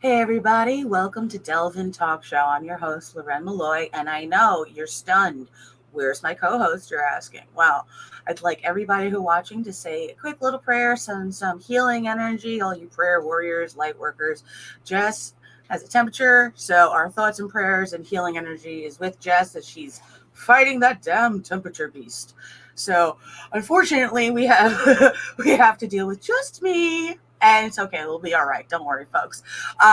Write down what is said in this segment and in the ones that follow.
Hey everybody, welcome to Delvin Talk Show. I'm your host, Loren Malloy, and I know you're stunned. Where's my co-host, you're asking? Well, I'd like everybody who watching to say a quick little prayer, some healing energy, all you prayer warriors, light workers. Jess has a temperature, so our thoughts and prayers and healing energy is with Jess as she's fighting that damn temperature beast. So unfortunately, we have to deal with just me. And it's okay. We'll be all right. Don't worry, folks.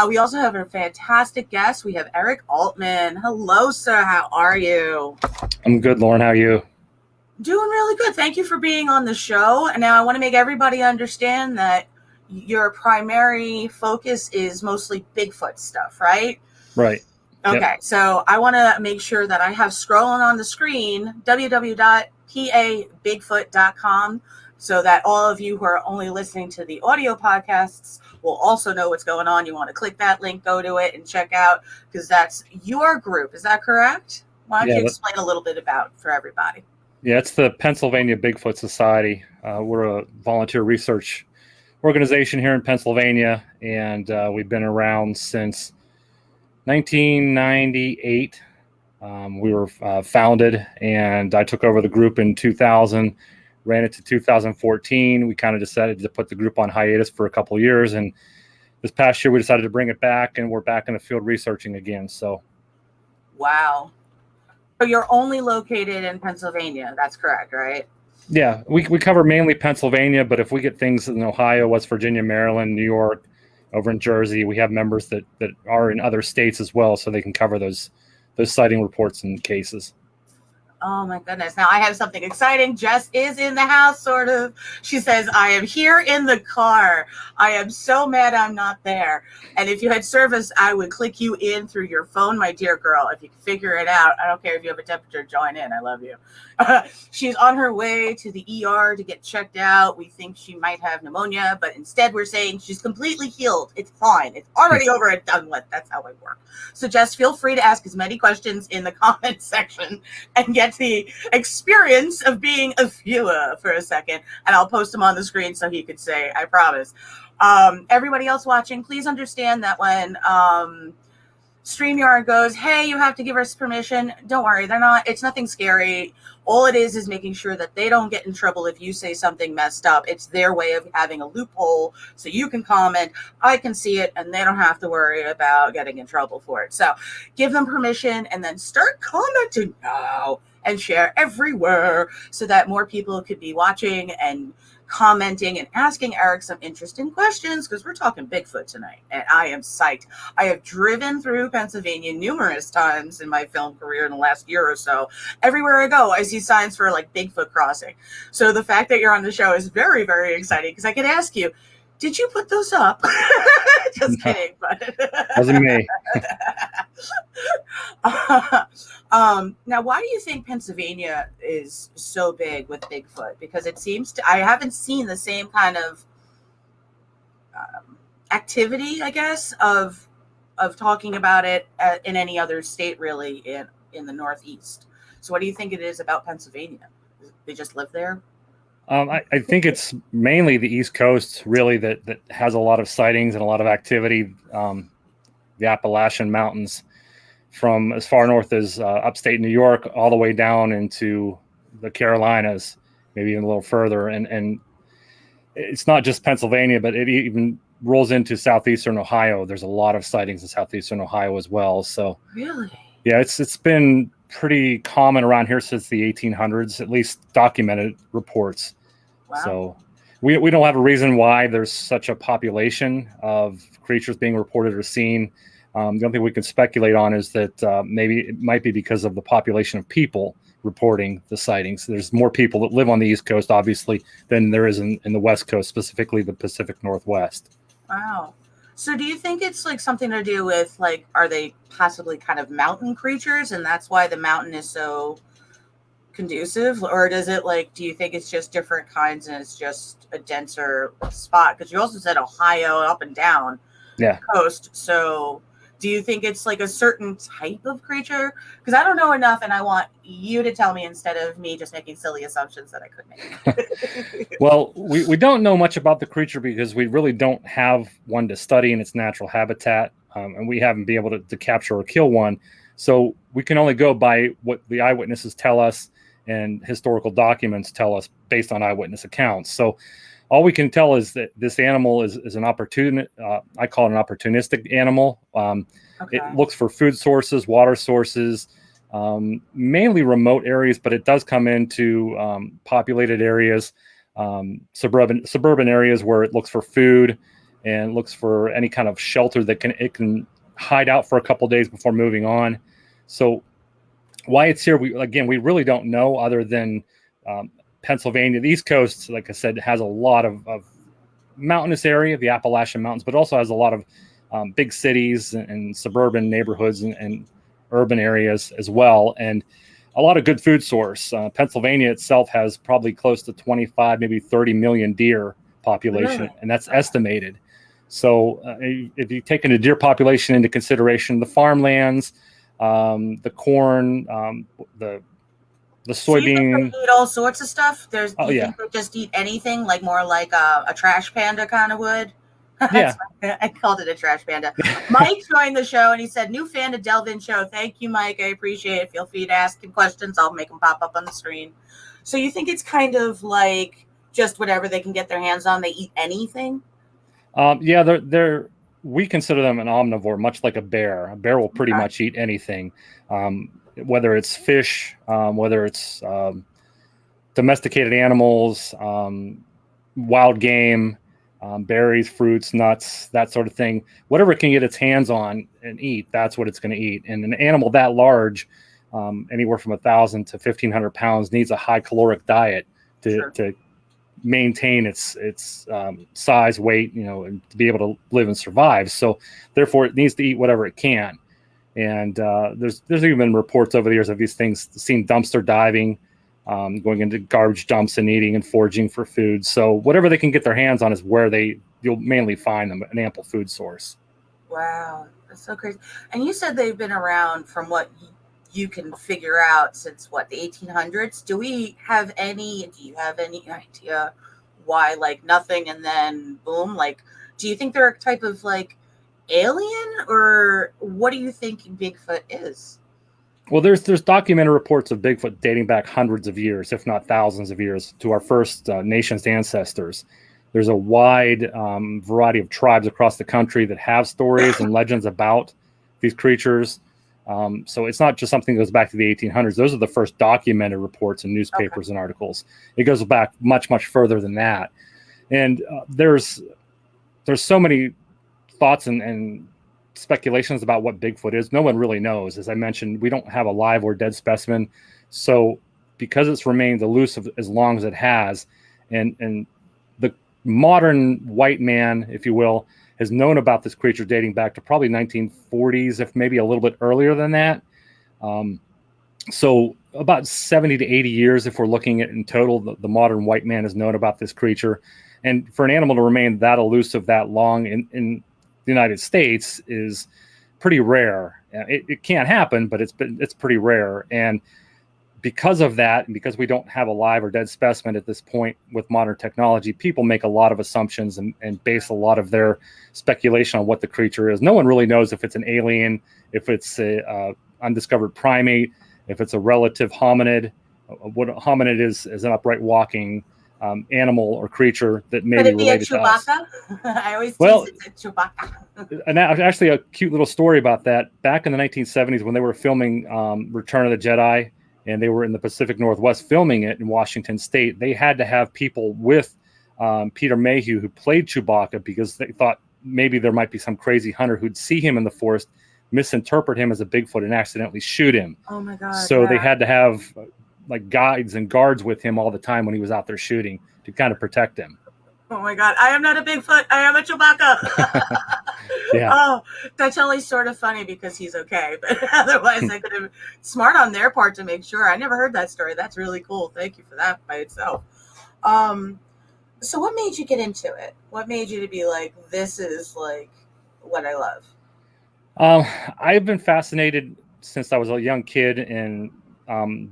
We also have a fantastic guest. We have Eric Altman. Hello, sir. How are you? I'm good, Lauren. How are you? Doing really good. Thank you for being on the show. And now I want to make everybody understand that your primary focus is mostly Bigfoot stuff, right? Right. Okay. Yep. So I want to make sure that I have scrolling on the screen www.pabigfoot.com. So that all of you who are only listening to the audio podcasts will also know what's going on. You want to click that link, go to it, and check out, because that's your group. Is that correct? Why don't you explain a little bit about for everybody? Yeah, it's the Pennsylvania Bigfoot Society. We're a volunteer research organization here in Pennsylvania, and we've been around since 1998. We were founded, and I took over the group in 2000. Ran it to 2014. We kind of decided to put the group on hiatus for a couple of years. And this past year, we decided to bring it back, and we're back in the field researching again. So, wow. So you're only located in Pennsylvania. That's correct, right? Yeah, we cover mainly Pennsylvania, but if we get things in Ohio, West Virginia, Maryland, New York, over in Jersey, we have members that are in other states as well, so they can cover those sighting reports and cases. Oh my goodness. Now I have something exciting. Jess is in the house, sort of. She says, I am here in the car. I am so mad I'm not there. And if you had service, I would click you in through your phone, my dear girl. If you can figure it out, I don't care if you have a temperature, join in. I love you. She's on her way to the ER to get checked out. We think she might have pneumonia, but instead we're saying she's completely healed. It's fine. It's already over and done with. That's how I work. So Jess, feel free to ask as many questions in the comment section and get the experience of being a viewer for a second, and I'll post them on the screen so he could say, I promise. Everybody else watching, please understand that when StreamYard goes, hey, you have to give us permission, don't worry, it's nothing scary. All it is making sure that they don't get in trouble if you say something messed up. It's their way of having a loophole so you can comment, I can see it, and they don't have to worry about getting in trouble for it. So give them permission and then start commenting now and share everywhere so that more people could be watching and commenting and asking Eric some interesting questions, because we're talking Bigfoot tonight, and I am psyched. I have driven through Pennsylvania numerous times in my film career in the last year or so. Everywhere I go, I see signs for like Bigfoot crossing. So the fact that you're on the show is very, very exciting, because I could ask you, did you put those up? Just kidding, but wasn't me. Now, why do you think Pennsylvania is so big with Bigfoot? Because it seems I haven't seen the same kind of activity, I guess, of talking about it in any other state, really, in the Northeast. So what do you think it is about Pennsylvania? They just live there? I think it's mainly the East Coast, really, that has a lot of sightings and a lot of activity. The Appalachian Mountains, from as far north as upstate New York, all the way down into the Carolinas, maybe even a little further. And it's not just Pennsylvania, but it even rolls into southeastern Ohio. There's a lot of sightings in southeastern Ohio as well. So really, yeah, it's been pretty common around here since the 1800s, at least documented reports. Wow. So we don't have a reason why there's such a population of creatures being reported or seen. The only thing we can speculate on is that maybe it might be because of the population of people reporting the sightings. There's more people that live on the East Coast, obviously, than there is in the West Coast, specifically the Pacific Northwest. Wow. So do you think it's like something to do with, like, are they possibly kind of mountain creatures and that's why the mountain is so conducive? Or does it, like, do you think it's just different kinds and it's just a denser spot? Because you also said Ohio up and down the coast. So do you think it's like a certain type of creature? Because I don't know enough, and I want you to tell me instead of me just making silly assumptions that I could make. Well, we don't know much about the creature because we really don't have one to study in its natural habitat. and we haven't been able to capture or kill one. So we can only go by what the eyewitnesses tell us and historical documents tell us based on eyewitness accounts. So all we can tell is that this animal is an I call it an opportunistic animal. It looks for food sources, water sources, mainly remote areas, but it does come into populated areas, suburban areas where it looks for food and looks for any kind of shelter that it can hide out for a couple of days before moving on. So why it's here, we really don't know, other than Pennsylvania. The East Coast, like I said, has a lot of mountainous area, the Appalachian Mountains, but also has a lot of big cities and suburban neighborhoods and urban areas as well, and a lot of good food source. Pennsylvania itself has probably close to 25, maybe 30 million deer population, Really? and that's estimated. So if you take a deer population into consideration, the farmlands, the corn, the soybean. So you think they eat all sorts of stuff? You think they just eat anything, like more like a trash panda kind of would? Yeah. I called it a trash panda. Mike joined the show and he said, "New fan to Delve In show." Thank you, Mike. I appreciate it. Feel free to ask him questions. I'll make them pop up on the screen. So you think it's kind of like just whatever they can get their hands on? They eat anything? We consider them an omnivore, much like a bear. A bear will pretty much eat anything, whether it's fish, whether it's domesticated animals, wild game, berries, fruits, nuts, that sort of thing. Whatever it can get its hands on and eat, that's what it's going to eat. And an animal that large, anywhere from 1,000 to 1,500 pounds, needs a high caloric diet to maintain its size, weight, and to be able to live and survive. So therefore it needs to eat whatever it can. And there's even been reports over the years of these things seen dumpster diving, going into garbage dumps and eating and foraging for food. So whatever they can get their hands on is where you'll mainly find them, an ample food source. Wow, that's so crazy. And you said they've been around, from what you can figure out, since the 1800s. Do you have any idea why, like, nothing and then boom? Like, do you think they're a type of like alien, or what do you think Bigfoot is? Well, there's documented reports of Bigfoot dating back hundreds of years, if not thousands of years, to our first nation's ancestors. There's a wide variety of tribes across the country that have stories and legends about these creatures. So it's not just something that goes back to the 1800s. Those are the first documented reports in newspapers and articles. It goes back much, much further than that. And there's so many thoughts and speculations about what Bigfoot is. No one really knows. As I mentioned, we don't have a live or dead specimen. So because it's remained elusive as long as it has, and the modern white man, if you will, has known about this creature dating back to probably 1940s, if maybe a little bit earlier than that. So about 70 to 80 years, if we're looking at in total, the modern white man has known about this creature. And for an animal to remain that elusive that long in the United States is pretty rare. It can't happen, but it's pretty rare. And because of that, and because we don't have a live or dead specimen at this point with modern technology, people make a lot of assumptions and base a lot of their speculation on what the creature is. No one really knows if it's an alien, if it's a undiscovered primate, if it's a relative hominid. What a hominid is an upright walking animal or creature that may be related to us. I always tease it's a Chewbacca. And actually a cute little story about that. Back in the 1970s, when they were filming Return of the Jedi, and they were in the Pacific Northwest filming it in Washington State, they had to have people with Peter Mayhew, who played Chewbacca, because they thought maybe there might be some crazy hunter who'd see him in the forest, misinterpret him as a Bigfoot, and accidentally shoot him. Oh my God. So they had to have like guides and guards with him all the time when he was out there shooting to kind of protect him. Oh my God. I am not a Bigfoot. I am a Chewbacca. Yeah. Oh, that's only sort of funny because he's okay. But otherwise, I could have smart on their part to make sure. I never heard that story. That's really cool. Thank you for that by itself. So what made you get into it? What made you to be like, this is like what I love? I've been fascinated since I was a young kid in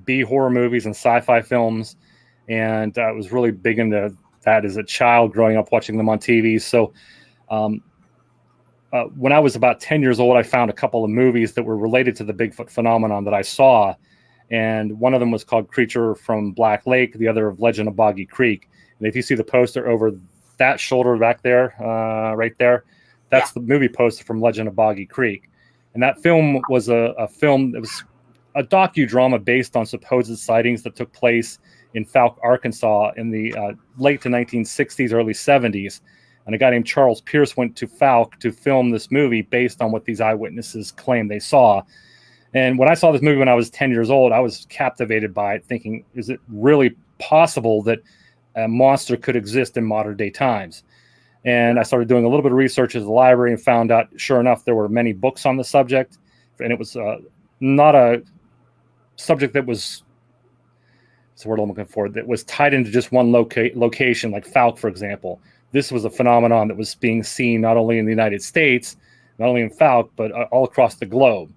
B horror movies and sci-fi films. And I was really big into that as a child growing up watching them on TV. So when I was about 10 years old, I found a couple of movies that were related to the Bigfoot phenomenon that I saw. And one of them was called Creature from Black Lake, the other of Legend of Boggy Creek. And if you see the poster over that shoulder back there, right there, that's the movie poster from Legend of Boggy Creek. And that film was a film that was a docudrama based on supposed sightings that took place in Fouke, Arkansas in the late to 1960s, early 70s. And a guy named Charles Pierce went to Fouke to film this movie based on what these eyewitnesses claimed they saw. And when I saw this movie when I was 10 years old, I was captivated by it, thinking, is it really possible that a monster could exist in modern day times? And I started doing a little bit of research at the library and found out, sure enough, there were many books on the subject. And it was not a subject that was, what's the word I'm looking for, that was tied into just one location, like Fouke, for example. This was a phenomenon that was being seen not only in the United States, not only in Fouke, but all across the globe.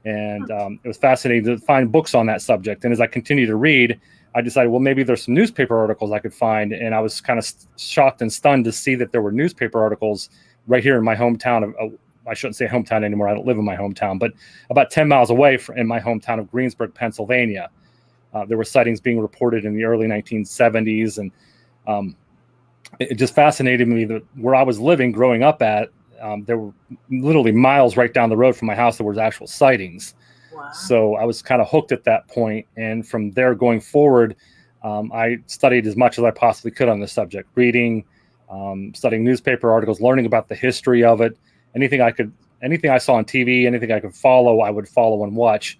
And it was fascinating to find books on that subject. And as I continued to read, I decided, well, maybe there's some newspaper articles I could find. And I was kind of shocked and stunned to see that there were newspaper articles right here in my hometown of, I shouldn't say hometown anymore. I don't live in my hometown, but about 10 miles away in my hometown of Greensburg, Pennsylvania. There were sightings being reported in the early 1970s. And it just fascinated me that where I was living growing up at, there were literally miles right down the road from my house there was actual sightings. Wow. So I was kind of hooked at that point. And from there going forward, I studied as much as I possibly could on the subject, reading, studying newspaper articles, learning about the history of it. Anything I saw on TV, anything I could follow, I would follow and watch.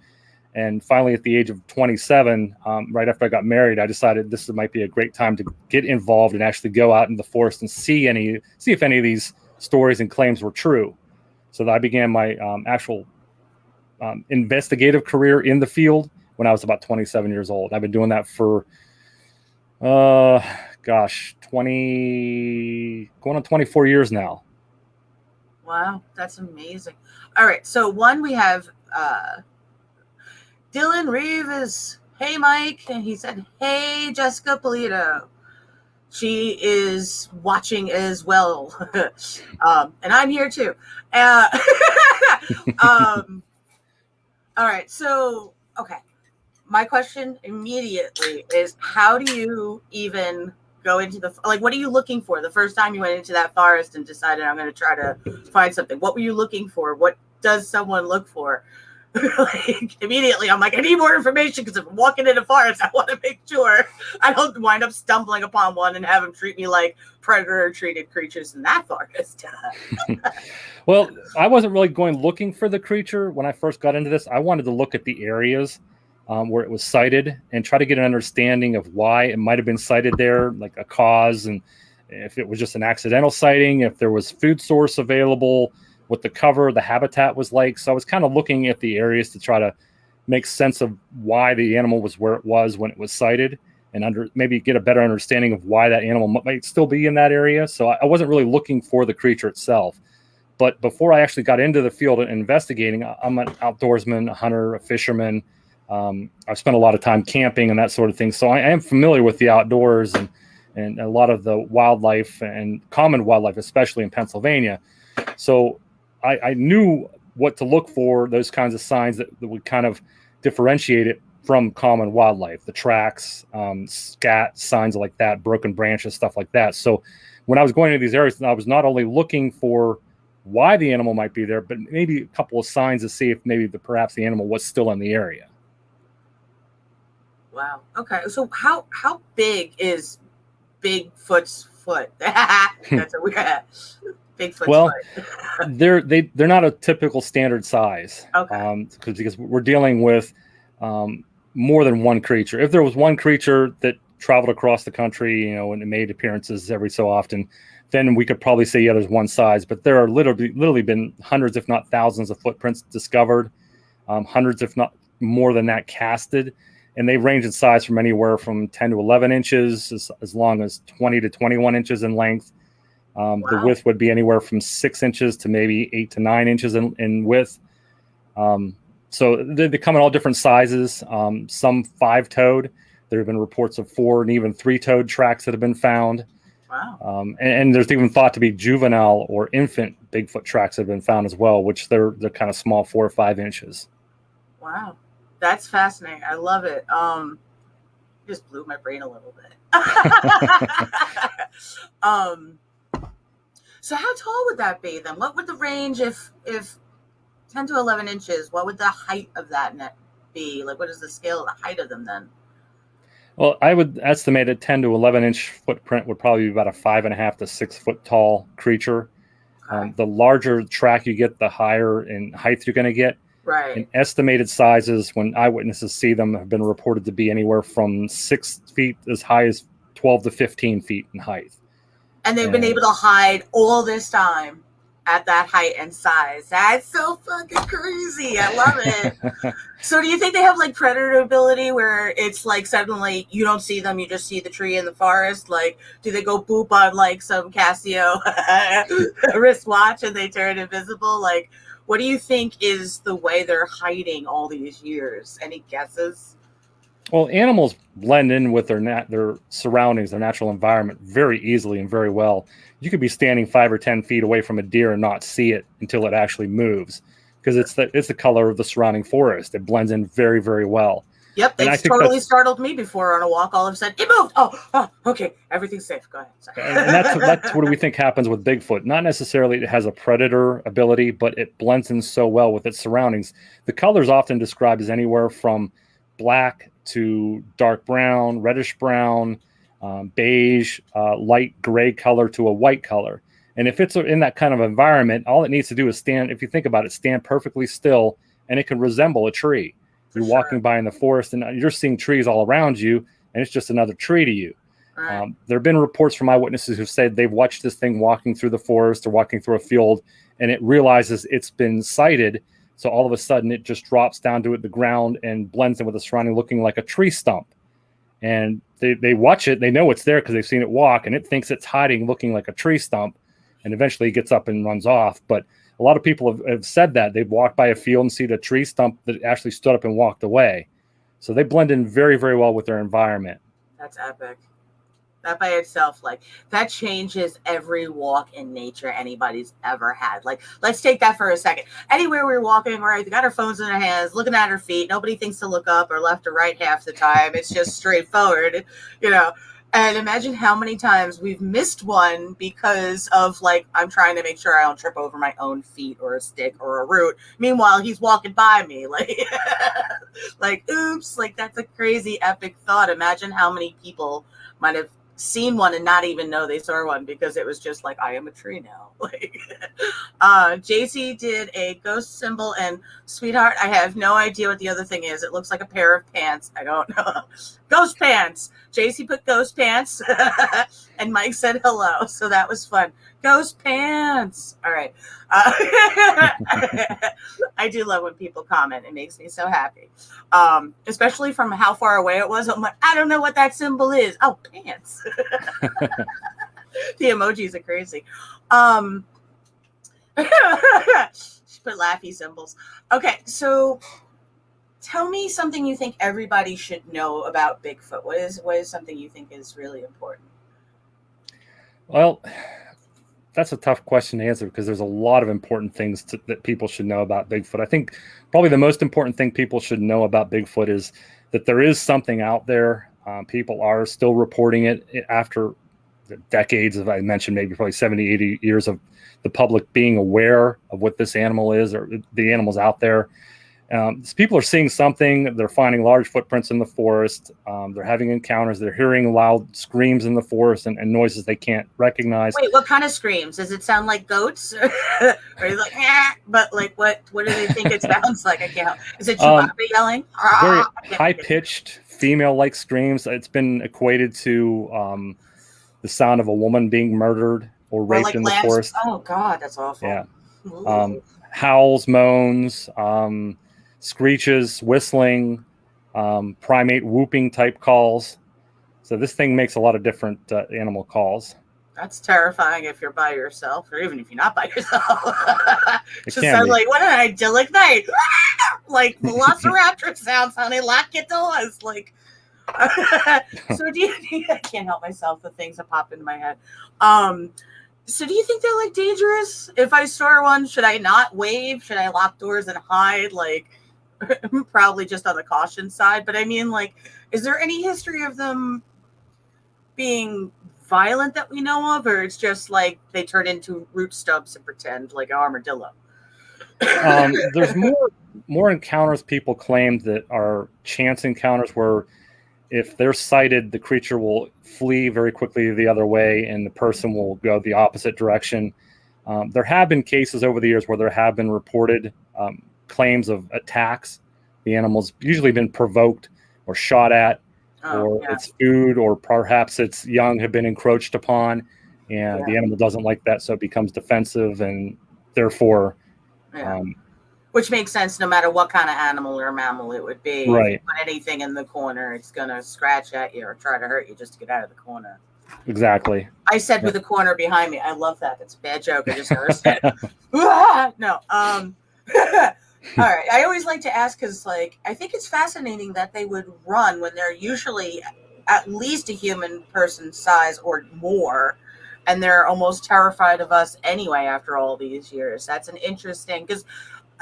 And finally, at the age of 27, right after I got married, I decided this might be a great time to get involved and actually go out in the forest and see if any of these stories and claims were true. So that I began my actual investigative career in the field when I was about 27 years old. I've been doing that for, 24 years now. Wow, that's amazing. All right, so one we have Dylan Reeves. Hey, Mike. And he said, hey, Jessica Polito. She is watching as well. And I'm here too. All right. So, okay. My question immediately is, how do you even go into what are you looking for? The first time you went into that forest and decided I'm going to try to find something. What were you looking for? What does someone look for? Immediately I'm like, I need more information, because if I'm walking in a forest, I want to make sure I don't wind up stumbling upon one and have them treat me like predator treated creatures in that forest. Well, I wasn't really going looking for the creature when I first got into this. I wanted to look at the areas where it was sighted and try to get an understanding of why it might have been sighted there, like a cause, and if it was just an accidental sighting, if there was food source available, what the cover, the habitat was like. So I was kind of looking at the areas to try to make sense of why the animal was where it was when it was sighted, and maybe get a better understanding of why that animal might still be in that area. So I wasn't really looking for the creature itself. But before I actually got into the field and investigating, I'm an outdoorsman, a hunter, a fisherman. I've spent a lot of time camping and that sort of thing. So I am familiar with the outdoors and a lot of the wildlife and common wildlife, especially in Pennsylvania. So I knew what to look for, those kinds of signs that would kind of differentiate it from common wildlife, the tracks, scat, signs like that, broken branches, stuff like that. So when I was going into these areas, I was not only looking for why the animal might be there, but maybe a couple of signs to see if maybe perhaps the animal was still in the area. Wow. Okay. So how big is Bigfoot's foot? That's a weird Bigfoot's foot. They're not a typical standard size. Okay. Because we're dealing with more than one creature. If there was one creature that traveled across the country, and it made appearances every so often, then we could probably say, yeah, there's one size. But there are literally been hundreds, if not thousands, of footprints discovered, hundreds, if not more than that, casted. And they range in size from anywhere from 10 to 11 inches, as long as 20 to 21 inches in length. Wow. The width would be anywhere from 6 inches to maybe 8 to 9 inches in width. So they come in all different sizes, some 5-toed. There have been reports of 4 and even 3-toed tracks that have been found. Wow. And there's even thought to be juvenile or infant Bigfoot tracks have been found as well, which they're kind of small, 4 or 5 inches. Wow. That's fascinating. I love it. Just blew my brain a little bit. So how tall would that be then? What would the range if 10 to 11 inches, what would the height of that net be? Like, what is the scale of the height of them then? Well, I would estimate a 10 to 11 inch footprint would probably be about a 5.5 to 6 foot tall creature. Okay. The larger track you get, the higher in height you're going to get. Right. And estimated sizes, when eyewitnesses see them, have been reported to be anywhere from 6 feet as high as 12 to 15 feet in height. And they've been able to hide all this time at that height and size. That's so fucking crazy. I love it. So do you think they have like predator ability where it's like suddenly you don't see them, you just see the tree in the forest? Like, do they go boop on like some Casio wristwatch and they turn invisible? Like, what do you think is the way they're hiding all these years? Any guesses? Well, animals blend in with their surroundings, their natural environment very easily and very well. You could be standing 5 or 10 feet away from a deer and not see it until it actually moves, because it's the color of the surrounding forest. It blends in very, very well. Yep, they've totally startled me before on a walk. All of a sudden, it moved. Oh, okay, everything's safe. Go ahead. Sorry. And that's what we think happens with Bigfoot. Not necessarily it has a predator ability, but it blends in so well with its surroundings. The color is often described as anywhere from black to dark brown, reddish brown, beige, light gray color to a white color. And if it's in that kind of environment, all it needs to do is stand, if you think about it, stand perfectly still, and it can resemble a tree. You're walking by in the forest and you're seeing trees all around you, and it's just another tree to you. Right. There have been reports from eyewitnesses who've said they've watched this thing walking through the forest or walking through a field, and it realizes it's been sighted. So all of a sudden it just drops down to the ground and blends in with the surrounding, looking like a tree stump. And they watch it. They know it's there because they've seen it walk, and it thinks it's hiding, looking like a tree stump. And eventually it gets up and runs off. But a lot of people have said that they've walked by a field and see the tree stump that actually stood up and walked away. So they blend in very, very well with their environment. That's epic. That by itself, like, that changes every walk in nature anybody's ever had. Like, let's take that for a second. Anywhere we're walking, right, we got our phones in our hands, looking at our feet. Nobody thinks to look up or left or right half the time. It's just straightforward, you know. And imagine how many times we've missed one because of, like, I'm trying to make sure I don't trip over my own feet or a stick or a root. Meanwhile, he's walking by me. Like, like, oops, like, that's a crazy epic thought. Imagine how many people might have seen one and not even know they saw one because it was just like, I am a tree now. Like, JC did a ghost symbol, and sweetheart, I have no idea what the other thing is. It looks like a pair of pants. I don't know. Ghost pants. JC put ghost pants and Mike said hello. So that was fun. Ghost pants. All right. I do love when people comment. It makes me so happy. Especially from how far away it was. I'm like, I don't know what that symbol is. Oh, pants. The emojis are crazy. She put laughy symbols. Okay, so tell me something you think everybody should know about Bigfoot. What is something you think is really important? Well, that's a tough question to answer because there's a lot of important things that people should know about Bigfoot. I think probably the most important thing people should know about Bigfoot is that there is something out there. People are still reporting it after the decades of, I mentioned, maybe probably 70, 80 years of the public being aware of what this animal is, or the animal's out there. People are seeing something. They're finding large footprints in the forest. They're having encounters. They're hearing loud screams in the forest and noises they can't recognize. Wait, what kind of screams? Does it sound like goats? Or is it like, eh? But like, what do they think it sounds like? I can't. Is it Chewbacca yelling? Very high-pitched, female-like screams. It's been equated to the sound of a woman being murdered or raped like in the forest. Oh God, that's awful. Yeah. Howls, moans, screeches, whistling, primate whooping type calls. So this thing makes a lot of different animal calls. That's terrifying if you're by yourself, or even if you're not by yourself. It just can sounds be. like, what an idyllic night. Like Velociraptor sounds, honey. Lock your doors. Like, So do you? I can't help myself. The things that pop into my head. So do you think they're like dangerous? If I store one, should I not wave? Should I lock doors and hide? Like, probably just on the caution side. But I mean, like, is there any history of them being violent that we know of, or it's just like they turn into root stubs and pretend like an armadillo? There's more encounters people claim that are chance encounters where if they're sighted, the creature will flee very quickly the other way and the person will go the opposite direction. There have been cases over the years where there have been reported claims of attacks. The animal's usually been provoked or shot at, or its food, or perhaps its young have been encroached upon, and the animal doesn't like that, so it becomes defensive, and therefore... Which makes sense no matter what kind of animal or mammal it would be. Right. If you put anything in the corner, it's going to scratch at you or try to hurt you just to get out of the corner. Exactly. I said with a corner behind me. I love that. That's a bad joke. I just heard it. No. All right. I always like to ask because, like, I think it's fascinating that they would run when they're usually at least a human person's size or more, and they're almost terrified of us anyway after all these years. That's an interesting, because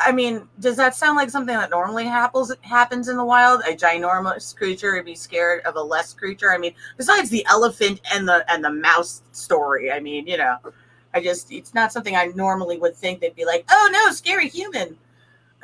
I mean, does that sound like something that normally happens in the wild? A ginormous creature would be scared of a less creature. I mean, besides the elephant and the mouse story. I mean, it's not something I normally would think. They'd be like, oh no, scary human.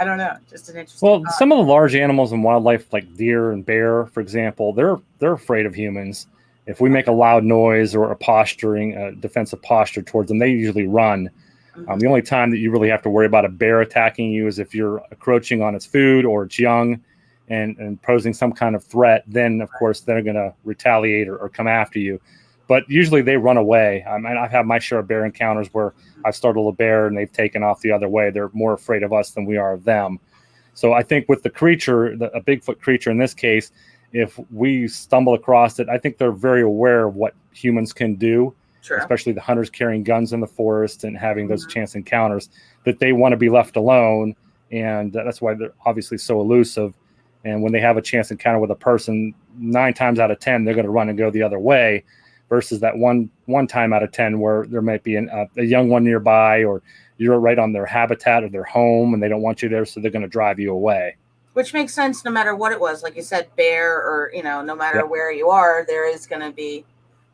I don't know. Just an interesting. Well, some of the large animals in wildlife, like deer and bear, for example, they're afraid of humans. If we make a loud noise or a defensive posture towards them, they usually run. The only time that you really have to worry about a bear attacking you is if you're encroaching on its food or its young and posing some kind of threat. Then, of course, they're going to retaliate or come after you. But usually they run away. I mean, I've had my share of bear encounters where I've startled a bear and they've taken off the other way. They're more afraid of us than we are of them. So I think with the creature, a Bigfoot creature in this case, if we stumble across it, I think they're very aware of what humans can do. Sure. Especially the hunters carrying guns in the forest and having those chance encounters, that they want to be left alone. And that's why they're obviously so elusive. And when they have a chance encounter with a person, 9 times out of 10, they're going to run and go the other way, versus that one time out of 10 where there might be a young one nearby, or you're right on their habitat or their home and they don't want you there. So they're going to drive you away. Which makes sense no matter what it was. Like you said, bear, or, no matter where you are, there is going to be,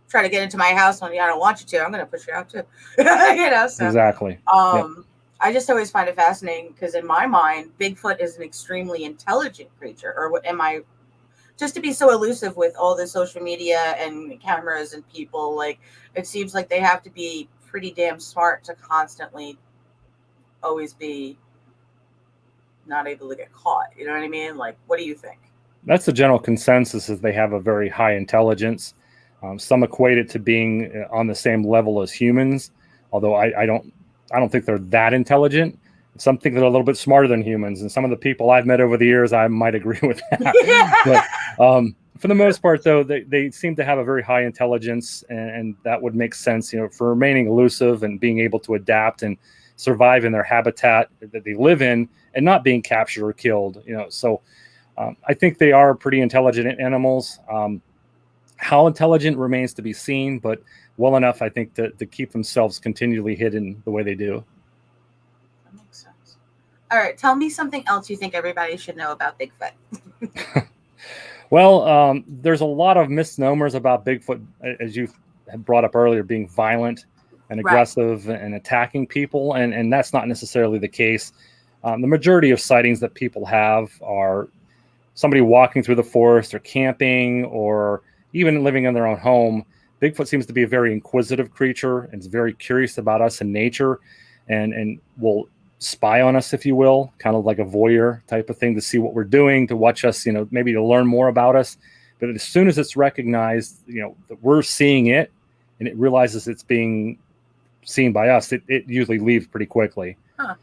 try to get into my house when I don't want you to, I'm going to push you out too. So, exactly. I just always find it fascinating because in my mind, Bigfoot is an extremely intelligent creature. Or what am I, just to be so elusive with all the social media and cameras and people, like, it seems like they have to be pretty damn smart to constantly always be not able to get caught. You know what I mean? Like, what do you think? That's the general consensus, is they have a very high intelligence. Some equate it to being on the same level as humans, although I don't think they're that intelligent. Some think they're a little bit smarter than humans, and some of the people I've met over the years, I might agree with that. But for the most part, though, they seem to have a very high intelligence, and that would make sense, for remaining elusive and being able to adapt and survive in their habitat that they live in and not being captured or killed. So I think they are pretty intelligent animals. How intelligent remains to be seen, but well enough, I think, to keep themselves continually hidden the way they do. That makes sense. All right, tell me something else you think everybody should know about Bigfoot. Well, there's a lot of misnomers about Bigfoot, as you had brought up earlier, being violent and aggressive and attacking people, and that's not necessarily the case. The majority of sightings that people have are somebody walking through the forest or camping or even living in their own home. Bigfoot seems to be a very inquisitive creature and is very curious about us in nature, and will spy on us, if you will, kind of like a voyeur type of thing, to see what we're doing, to watch us, maybe to learn more about us. But as soon as it's recognized, that we're seeing it and it realizes it's being seen by us, it usually leaves pretty quickly. Huh.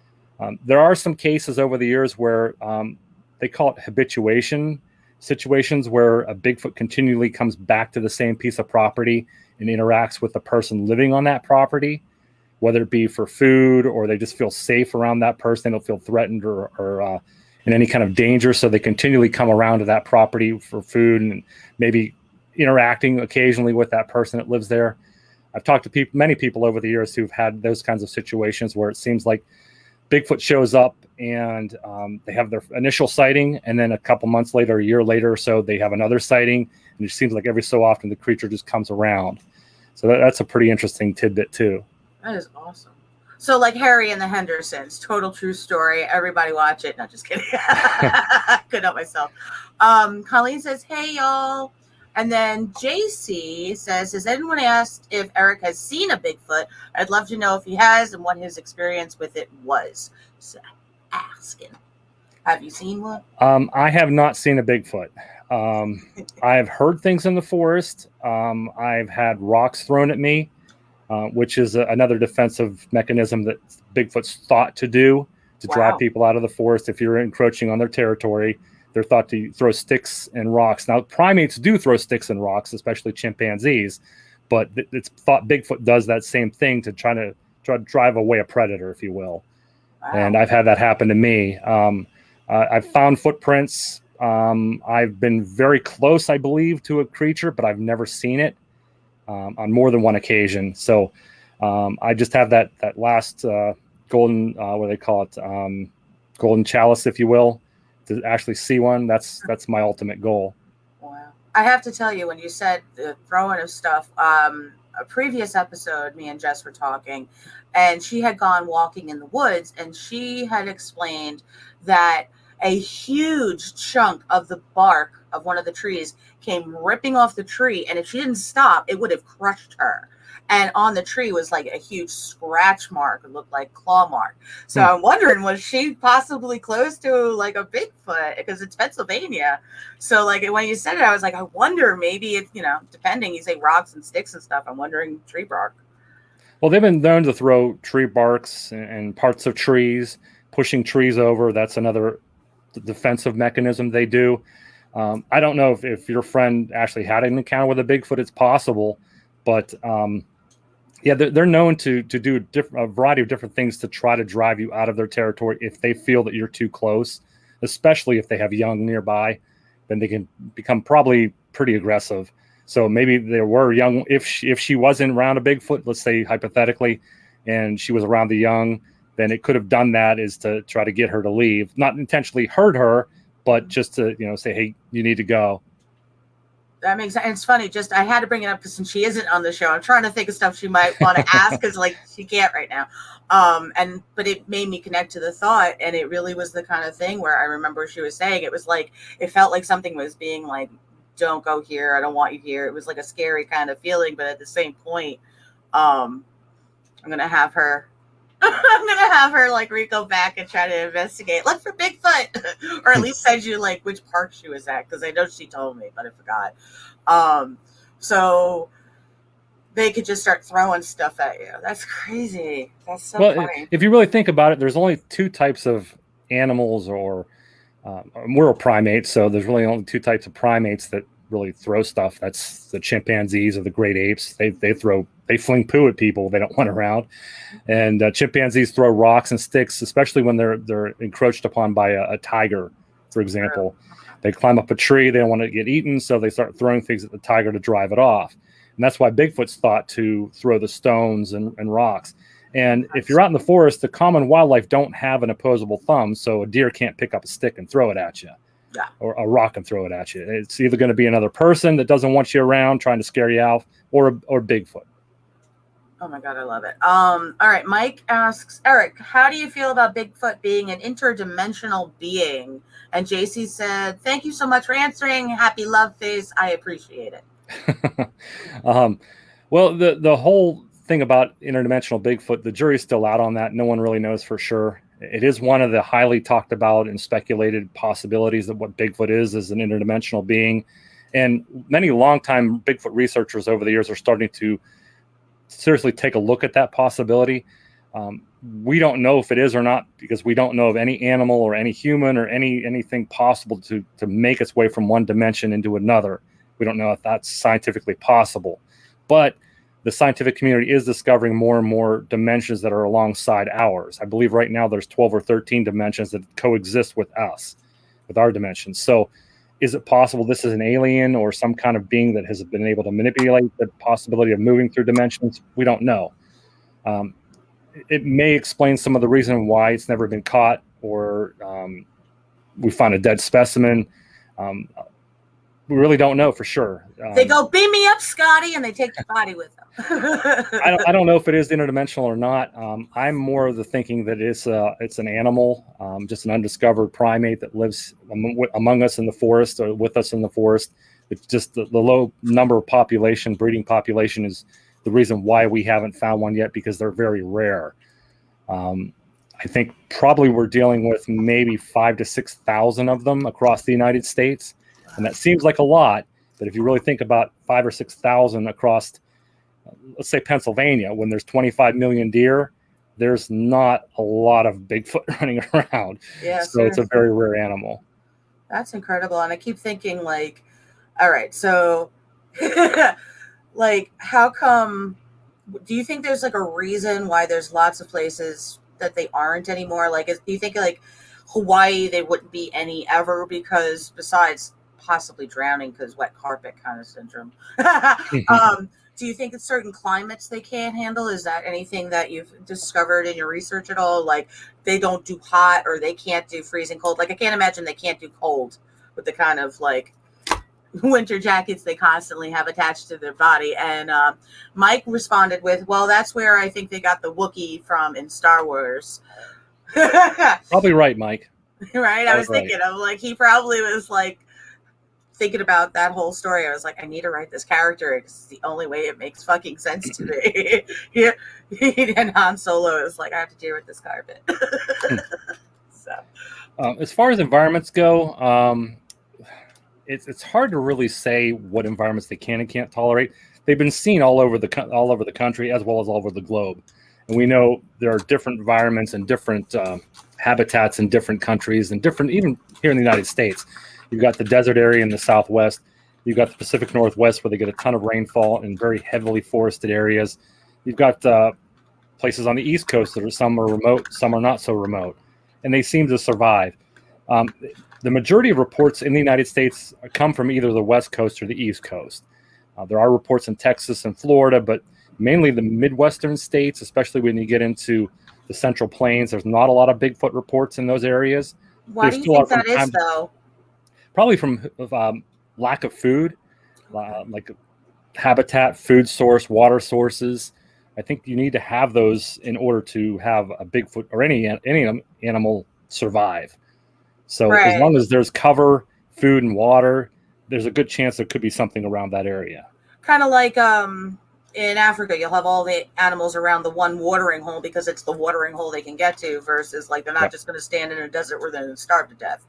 There are some cases over the years where they call it habituation situations, where a Bigfoot continually comes back to the same piece of property and interacts with the person living on that property, whether it be for food or they just feel safe around that person. They don't feel threatened or in any kind of danger. So they continually come around to that property for food and maybe interacting occasionally with that person that lives there. I've talked to many people over the years who've had those kinds of situations where it seems like Bigfoot shows up and they have their initial sighting, and then a couple months later, a year later or so, they have another sighting, and it seems like every so often the creature just comes around. So that's a pretty interesting tidbit too. That is awesome. So like Harry and the Hendersons, total true story. Everybody watch it. No, just kidding. Couldn't help myself. Colleen says, hey, y'all. And then JC says, has anyone asked if Eric has seen a Bigfoot? I'd love to know if he has and what his experience with it was. So asking. Have you seen one? I have not seen a Bigfoot. I've heard things in the forest. I've had rocks thrown at me, which is another defensive mechanism that Bigfoot's thought to do to drive people out of the forest. If you're encroaching on their territory, they're thought to throw sticks and rocks. Now, primates do throw sticks and rocks, especially chimpanzees, but it's thought Bigfoot does that same thing to try to drive away a predator, if you will. Wow. And I've had that happen to me. I've found footprints. I've been very close, I believe, to a creature, but I've never seen it on more than one occasion. So I just have that last golden, what do they call it, golden chalice, if you will, to actually see one. That's my ultimate goal. Wow. I have to tell you, when you said the throwing of stuff, a previous episode, me and Jess were talking, and she had gone walking in the woods, and she had explained that a huge chunk of the bark of one of the trees came ripping off the tree, and if she didn't stop, it would have crushed her. And on the tree was like a huge scratch mark. It looked like claw mark. So I'm wondering, was she possibly close to like a Bigfoot? Because it's Pennsylvania. So like when you said it, I was like, I wonder maybe if, depending, you say rocks and sticks and stuff. I'm wondering tree bark. Well, they've been known to throw tree barks and parts of trees, pushing trees over. That's another defensive mechanism they do. I don't know if your friend actually had an encounter with a Bigfoot. It's possible, but yeah, they're known to do a variety of different things to try to drive you out of their territory if they feel that you're too close, especially if they have young nearby. Then they can become probably pretty aggressive. So maybe there were young, if she wasn't around a Bigfoot, let's say hypothetically, and she was around the young, then it could have done that is to try to get her to leave, not intentionally hurt her, but just to say, hey, you need to go. That makes sense. It's funny. Just I had to bring it up because since she isn't on the show, I'm trying to think of stuff she might want to ask because like she can't right now. But it made me connect to the thought, and it really was the kind of thing where I remember she was saying it was like it felt like something was being like, "Don't go here. I don't want you here." It was like a scary kind of feeling, but at the same point, I'm gonna have her. I'm gonna have her like go back and try to investigate. Look for Bigfoot, or at least send you like which park she was at because I know she told me, but I forgot. So they could just start throwing stuff at you. That's crazy. That's so funny. If you really think about it, there's only two types of animals, or we're a primate, so there's really only two types of primates that really throw stuff. That's the chimpanzees or the great apes. They fling poo at people they don't want around, and chimpanzees throw rocks and sticks, especially when they're encroached upon by a tiger, for example. They climb up a tree, they don't want to get eaten, so they start throwing things at the tiger to drive it off. And that's why Bigfoot's thought to throw the stones and rocks. And if you're out in the forest, the common wildlife don't have an opposable thumb, so a deer can't pick up a stick and throw it at you. Yeah. Or a rock and throw it at you. It's either going to be another person that doesn't want you around trying to scare you out, or Bigfoot. Oh my God, I love it. All right, Mike asks, Eric, how do you feel about Bigfoot being an interdimensional being? And JC said, thank you so much for answering. Happy love face. I appreciate it. Well, the whole thing about interdimensional Bigfoot, the jury's still out on that. No one really knows for sure. It is one of the highly talked about and speculated possibilities of what Bigfoot is as an interdimensional being. And many longtime Bigfoot researchers over the years are starting to seriously take a look at that possibility. We don't know if it is or not, because we don't know of any animal or any human or anything possible to make its way from one dimension into another. We don't know if that's scientifically possible. But the scientific community is discovering more and more dimensions that are alongside ours. I believe right now there's 12 or 13 dimensions that coexist with us, with our dimensions. So is it possible this is an alien or some kind of being that has been able to manipulate the possibility of moving through dimensions? We don't know. It may explain some of the reason why it's never been caught, or we find a dead specimen. We really don't know for sure. They go, beam me up, Scotty, and they take the body with them. I don't know if it is interdimensional or not. I'm more of the thinking that it's an animal, just an undiscovered primate that lives among us in the forest or with us in the forest. It's just the low number of population, breeding population, is the reason why we haven't found one yet, because they're very rare. I think probably we're dealing with maybe 5,000 to 6,000 of them across the United States. And that seems like a lot, but if you really think about 5,000 or 6,000 across, let's say Pennsylvania, when there's 25 million deer, there's not a lot of Bigfoot running around. Yeah, so it's a very rare animal. That's incredible. And I keep thinking, like, all right, so like, how come, do you think there's like a reason why there's lots of places that they aren't anymore? Like, do you think like Hawaii, they wouldn't be any ever, because besides possibly drowning because wet carpet kind of syndrome, do you think it's certain climates they can't handle? Is that anything that you've discovered in your research at all? Like, they don't do hot, or they can't do freezing cold? Like, I can't imagine they can't do cold with the kind of like winter jackets they constantly have attached to their body. And Mike responded with, well, that's where I think they got the Wookiee from in Star Wars. Probably right, Mike. Right? I was thinking of, like, he probably was like thinking about that whole story. I was like, I need to write this character because it's the only way it makes fucking sense to me. And Han Solo is like, I have to deal with this carpet. So, as far as environments go, it's hard to really say what environments they can and can't tolerate. They've been seen all over the country as well as all over the globe, and we know there are different environments and different habitats in different countries, and different, even here in the United States. You've got the desert area in the Southwest. You've got the Pacific Northwest, where they get a ton of rainfall in very heavily forested areas. You've got places on the East Coast that some are remote, some are not so remote, and they seem to survive. The majority of reports in the United States come from either the West Coast or the East Coast. There are reports in Texas and Florida, but mainly the Midwestern states, especially when you get into the Central Plains. There's not a lot of Bigfoot reports in those areas. Why do you think that is, though? Probably from lack of food, like habitat, food source, water sources. I think you need to have those in order to have a Bigfoot or any animal survive. So Right. As long as there's cover, food, and water, there's a good chance there could be something around that area. Kind of like in Africa, you'll have all the animals around the one watering hole because it's the watering hole they can get to, versus like they're not just going to stand in a desert where they're going to starve to death.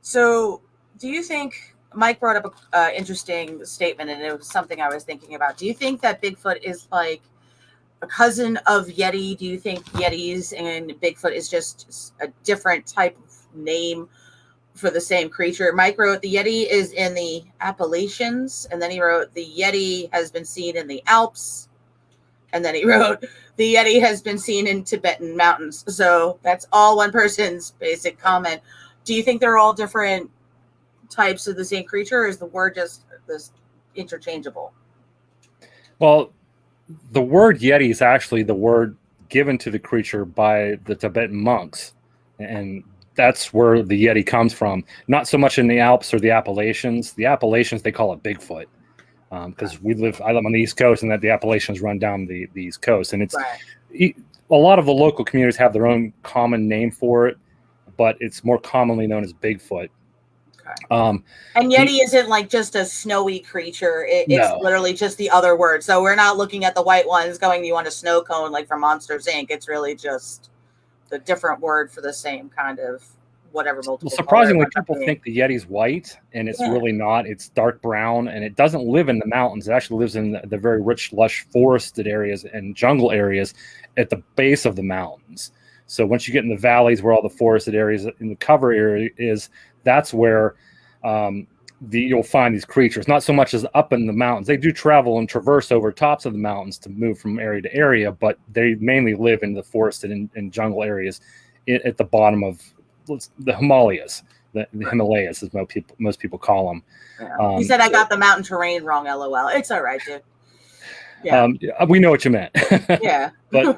So do you think, Mike brought up an interesting statement, and it was something I was thinking about. Do you think that Bigfoot is like a cousin of Yeti? Do you think Yetis and Bigfoot is just a different type of name for the same creature? Mike wrote, the Yeti is in the Appalachians, and then he wrote, the Yeti has been seen in the Alps, and then he wrote, the Yeti has been seen in Tibetan mountains. So that's all one person's basic comment. Do you think they're all different types of the same creature, or is the word just this interchangeable? Well, the word Yeti is actually the word given to the creature by the Tibetan monks, and that's where the Yeti comes from. Not so much in the Alps or the Appalachians. The Appalachians, they call it Bigfoot, because I live on the East Coast, and that the Appalachians run down the East Coast, and it's a lot of the local communities have their own common name for it, but it's more commonly known as Bigfoot. And Yeti isn't like just a snowy creature. It's literally just the other word. So we're not looking at the white ones going, you want a snow cone like from Monsters, Inc. It's really just the different word for the same kind of whatever. Well, surprisingly, people think the Yeti's white, and it's really not. It's dark brown, and it doesn't live in the mountains. It actually lives in the very rich, lush forested areas and jungle areas at the base of the mountains. So once you get in the valleys where all the forested areas in the cover area is, that's where you'll find these creatures, not so much as up in the mountains. They do travel and traverse over tops of the mountains to move from area to area, but they mainly live in the forest and in jungle areas at the bottom of the Himalayas. The Himalayas, as most people call them. Yeah. He said I got the mountain terrain wrong, LOL. It's all right, dude. Yeah. We know what you meant. Yeah. But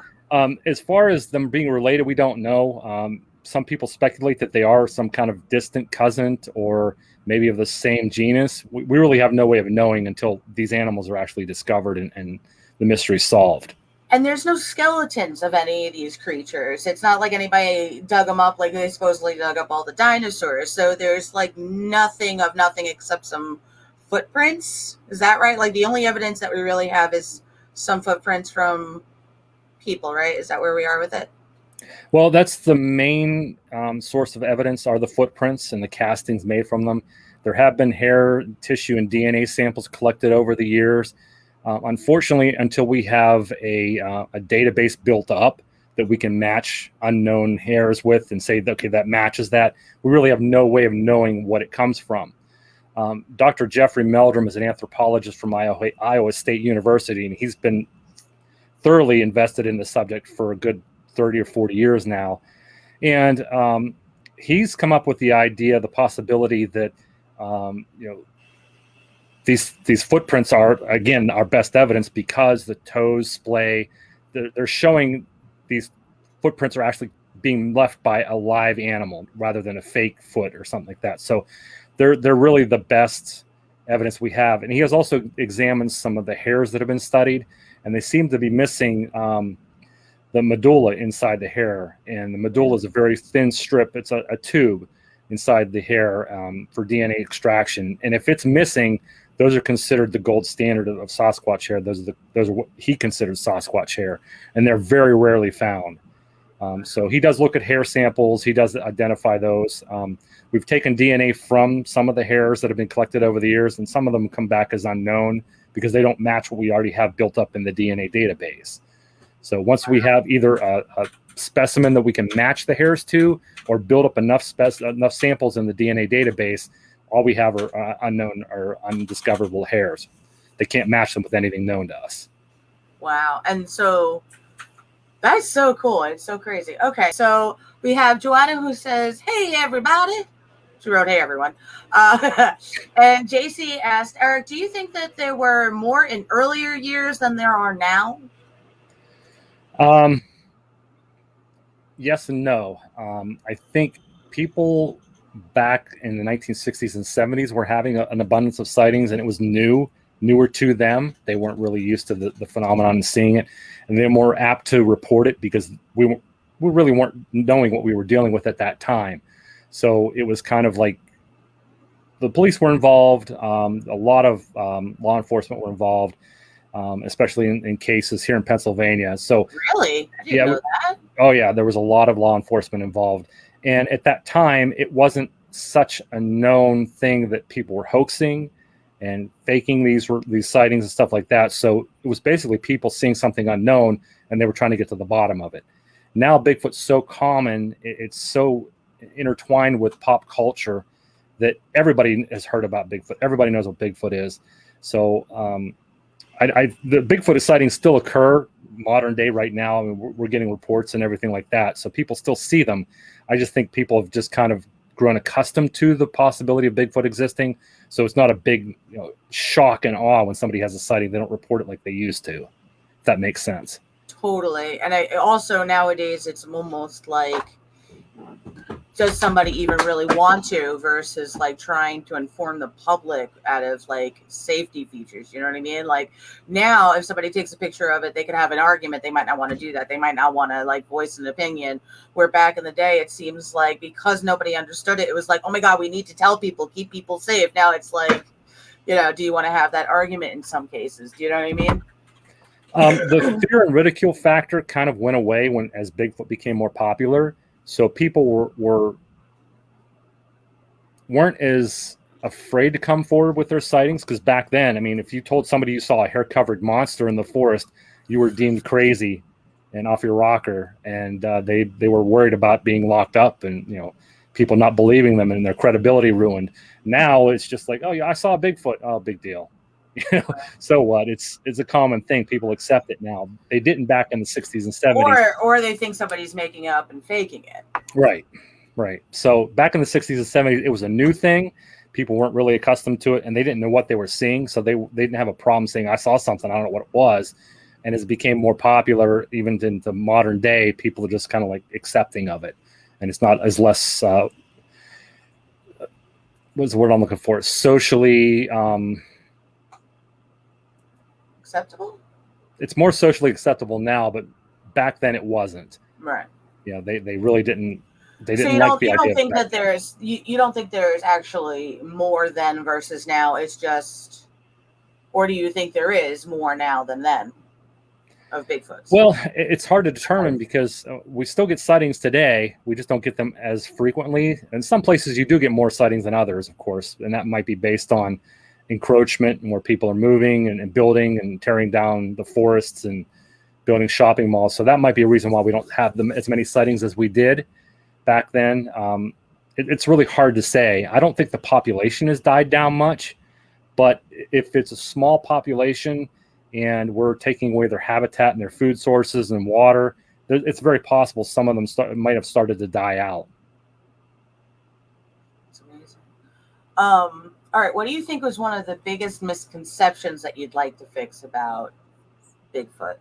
as far as them being related, we don't know. Some people speculate that they are some kind of distant cousin or maybe of the same genus. We really have no way of knowing until these animals are actually discovered and the mystery solved. And there's no skeletons of any of these creatures. It's not like anybody dug them up like they supposedly dug up all the dinosaurs. So there's like nothing except some footprints. Is that right? Like the only evidence that we really have is some footprints from people, right? Is that where we are with it? Well, that's the main source of evidence are the footprints and the castings made from them. There have been hair, tissue, and DNA samples collected over the years. Unfortunately, until we have a database built up that we can match unknown hairs with and say, okay, that matches that, we really have no way of knowing what it comes from. Dr. Jeffrey Meldrum is an anthropologist from Iowa State University, and he's been thoroughly invested in the subject for a good 30 or 40 years now. And he's come up with the idea, the possibility that, these footprints are, again, our best evidence because the toes, splay, they're showing these footprints are actually being left by a live animal rather than a fake foot or something like that. So they're really the best evidence we have. And he has also examined some of the hairs that have been studied, and they seem to be missing the medulla inside the hair. And the medulla is a very thin strip. It's a tube inside the hair for DNA extraction. And if it's missing, those are considered the gold standard of Sasquatch hair. Those are what he considers Sasquatch hair, and they're very rarely found. So he does look at hair samples. He does identify those. We've taken DNA from some of the hairs that have been collected over the years, and some of them come back as unknown because they don't match what we already have built up in the DNA database. So once we have either a specimen that we can match the hairs to or build up enough samples in the DNA database, all we have are unknown or undiscoverable hairs. They can't match them with anything known to us. Wow. And so that's so cool. It's so crazy. Okay. So we have Joanna who says, hey, everybody. She wrote, hey, everyone. And JC asked, Eric, do you think that there were more in earlier years than there are now? Yes and no. I think people back in the 1960s and 70s were having an abundance of sightings, and it was newer to them. They weren't really used to the phenomenon and seeing it, and they're more apt to report it because we really weren't knowing what we were dealing with at that time. So it was kind of like the police were involved. A lot of law enforcement were involved, especially in cases here in Pennsylvania. So really, I didn't know that. Oh yeah, there was a lot of law enforcement involved. And at that time, it wasn't such a known thing that people were hoaxing and faking these sightings and stuff like that. So it was basically people seeing something unknown, and they were trying to get to the bottom of it. Now Bigfoot's so common, it's so intertwined with pop culture that everybody has heard about Bigfoot. Everybody knows what Bigfoot is. So the Bigfoot sightings still occur modern day right now. I mean, we're getting reports and everything like that. So people still see them. I just think people have just kind of grown accustomed to the possibility of Bigfoot existing. So it's not a big shock and awe when somebody has a sighting. They don't report it like they used to, if that makes sense. Totally. And also nowadays it's almost like, does somebody even really want to versus like trying to inform the public out of like safety features, you know what I mean? Like now if somebody takes a picture of it, they could have an argument. They might not want to do that. They might not want to like voice an opinion, where back in the day it seems like because nobody understood it, it was like, oh my God, we need to tell people, keep people safe. Now it's like, do you want to have that argument in some cases? Do you know what I mean? The fear and ridicule factor kind of went away as Bigfoot became more popular. So people weren't as afraid to come forward with their sightings, because back then, I mean, if you told somebody you saw a hair-covered monster in the forest, you were deemed crazy and off your rocker, and they were worried about being locked up, and people not believing them and their credibility ruined. Now it's just like, oh yeah, I saw a Bigfoot. Oh, big deal. So what? It's a common thing. People accept it now. They didn't back in the 60s and 70s. Or they think somebody's making it up and faking it. Right. So back in the 60s and 70s, it was a new thing. People weren't really accustomed to it, and they didn't know what they were seeing. So they didn't have a problem saying, I saw something, I don't know what it was. And as it became more popular, even into modern day, people are just kind of like accepting of it. And it's not as less, what's the word I'm looking for? Socially acceptable? It's more socially acceptable now, but back then it wasn't. Right. They really didn't. They didn't you like the idea. Don't think that there's you don't think there's actually more then versus now. It's just, or do you think there is more now than then of Bigfoots? Well, it's hard to determine because we still get sightings today. We just don't get them as frequently. In some places, you do get more sightings than others, of course, and that might be based on encroachment and where people are moving and building and tearing down the forests and building shopping malls. So that might be a reason why we don't have them as many sightings as we did back then. It's really hard to say. I don't think the population has died down much, but if it's a small population and we're taking away their habitat and their food sources and water, it's very possible some of them might have started to die out. That's amazing. All right, what do you think was one of the biggest misconceptions that you'd like to fix about Bigfoot?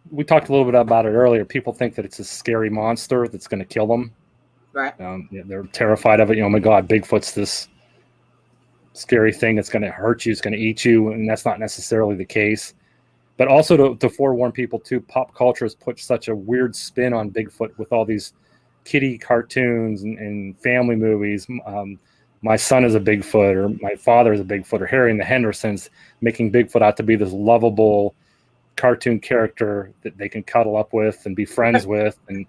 We talked a little bit about it earlier. People think that it's a scary monster that's going to kill them. Right. They're terrified of it. Oh my God, Bigfoot's this scary thing that's going to hurt you, it's going to eat you, and that's not necessarily the case. But also to forewarn people too, pop culture has put such a weird spin on Bigfoot with all these kiddie cartoons and family movies. My son is a Bigfoot, or my father is a Bigfoot, or Harry and the Hendersons, making Bigfoot out to be this lovable cartoon character that they can cuddle up with and be friends with. And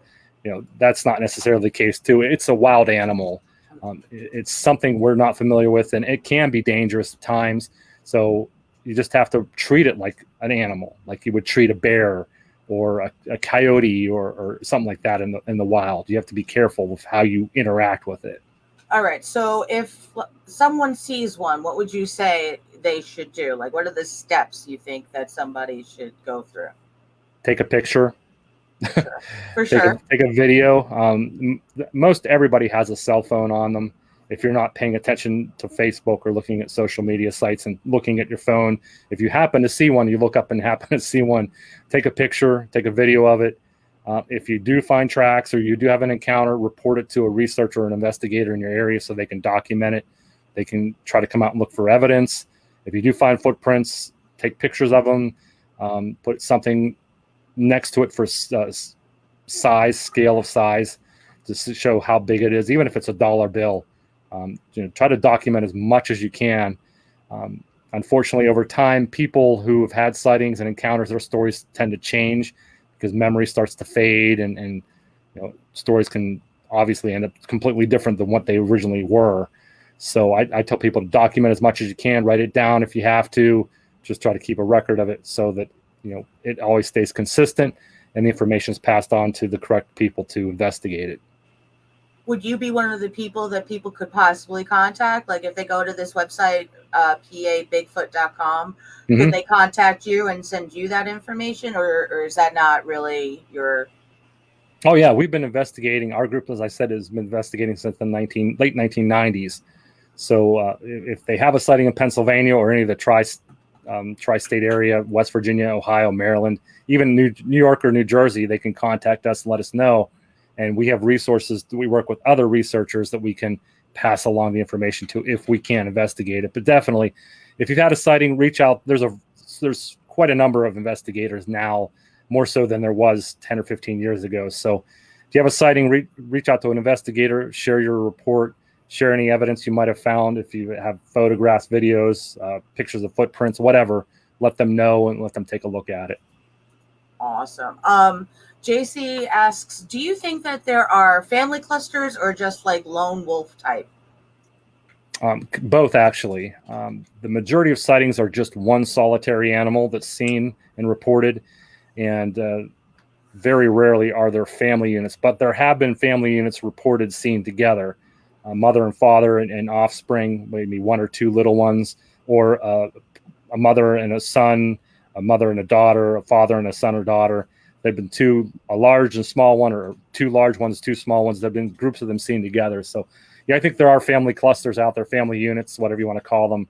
that's not necessarily the case too. It's a wild animal. It's something we're not familiar with, and it can be dangerous at times. So you just have to treat it like an animal, like you would treat a bear or a coyote or something like that in the wild. You have to be careful with how you interact with it. All right. So if someone sees one, what would you say they should do? Like, what are the steps you think that somebody should go through? Take a picture. Sure. For sure. Take a video. Most everybody has a cell phone on them. If you're not paying attention to Facebook or looking at social media sites and looking at your phone, if you happen to see one, you look up and happen to see one, take a picture, take a video of it. If you do find tracks or you do have an encounter, report it to a researcher or an investigator in your area so they can document it. They can try to come out and look for evidence. If you do find footprints, take pictures of them, put something next to it for scale of size, to show how big it is, even if it's a dollar bill. Try to document as much as you can. Unfortunately, over time, people who have had sightings and encounters, their stories tend to change because memory starts to fade, and stories can obviously end up completely different than what they originally were. So I tell people to document as much as you can, write it down if you have to, just try to keep a record of it so that it always stays consistent and the information is passed on to the correct people to investigate it. Would you be one of the people that people could possibly contact? Like if they go to this website, pabigfoot.com, could they contact you and send you that information, or is that not really your... Oh yeah, we've been investigating. Our group, as I said, has been investigating since the late 1990s. So if they have a sighting in Pennsylvania or any of the tri-state area, West Virginia, Ohio, Maryland, even New York or New Jersey, they can contact us and let us know. And we have resources. We work with other researchers that we can pass along the information to if we can investigate it. But definitely, if you've had a sighting, reach out. There's quite a number of investigators now, more so than there was 10 or 15 years ago. So if you have a sighting, reach out to an investigator, share your report, share any evidence you might have found. If you have photographs, videos, pictures of footprints, whatever, let them know and let them take a look at it. Awesome. JC asks, do you think that there are family clusters or just like lone wolf type? Both, actually. The majority of sightings are just one solitary animal that's seen and reported. And very rarely are there family units, but there have been family units reported seen together, mother and father and offspring, maybe one or two little ones, or a mother and a son, a mother and a daughter, a father and a son or daughter. They've been a large and small one, or two large ones, two small ones. There've been groups of them seen together. So yeah, I think there are family clusters out there, family units, whatever you want to call them,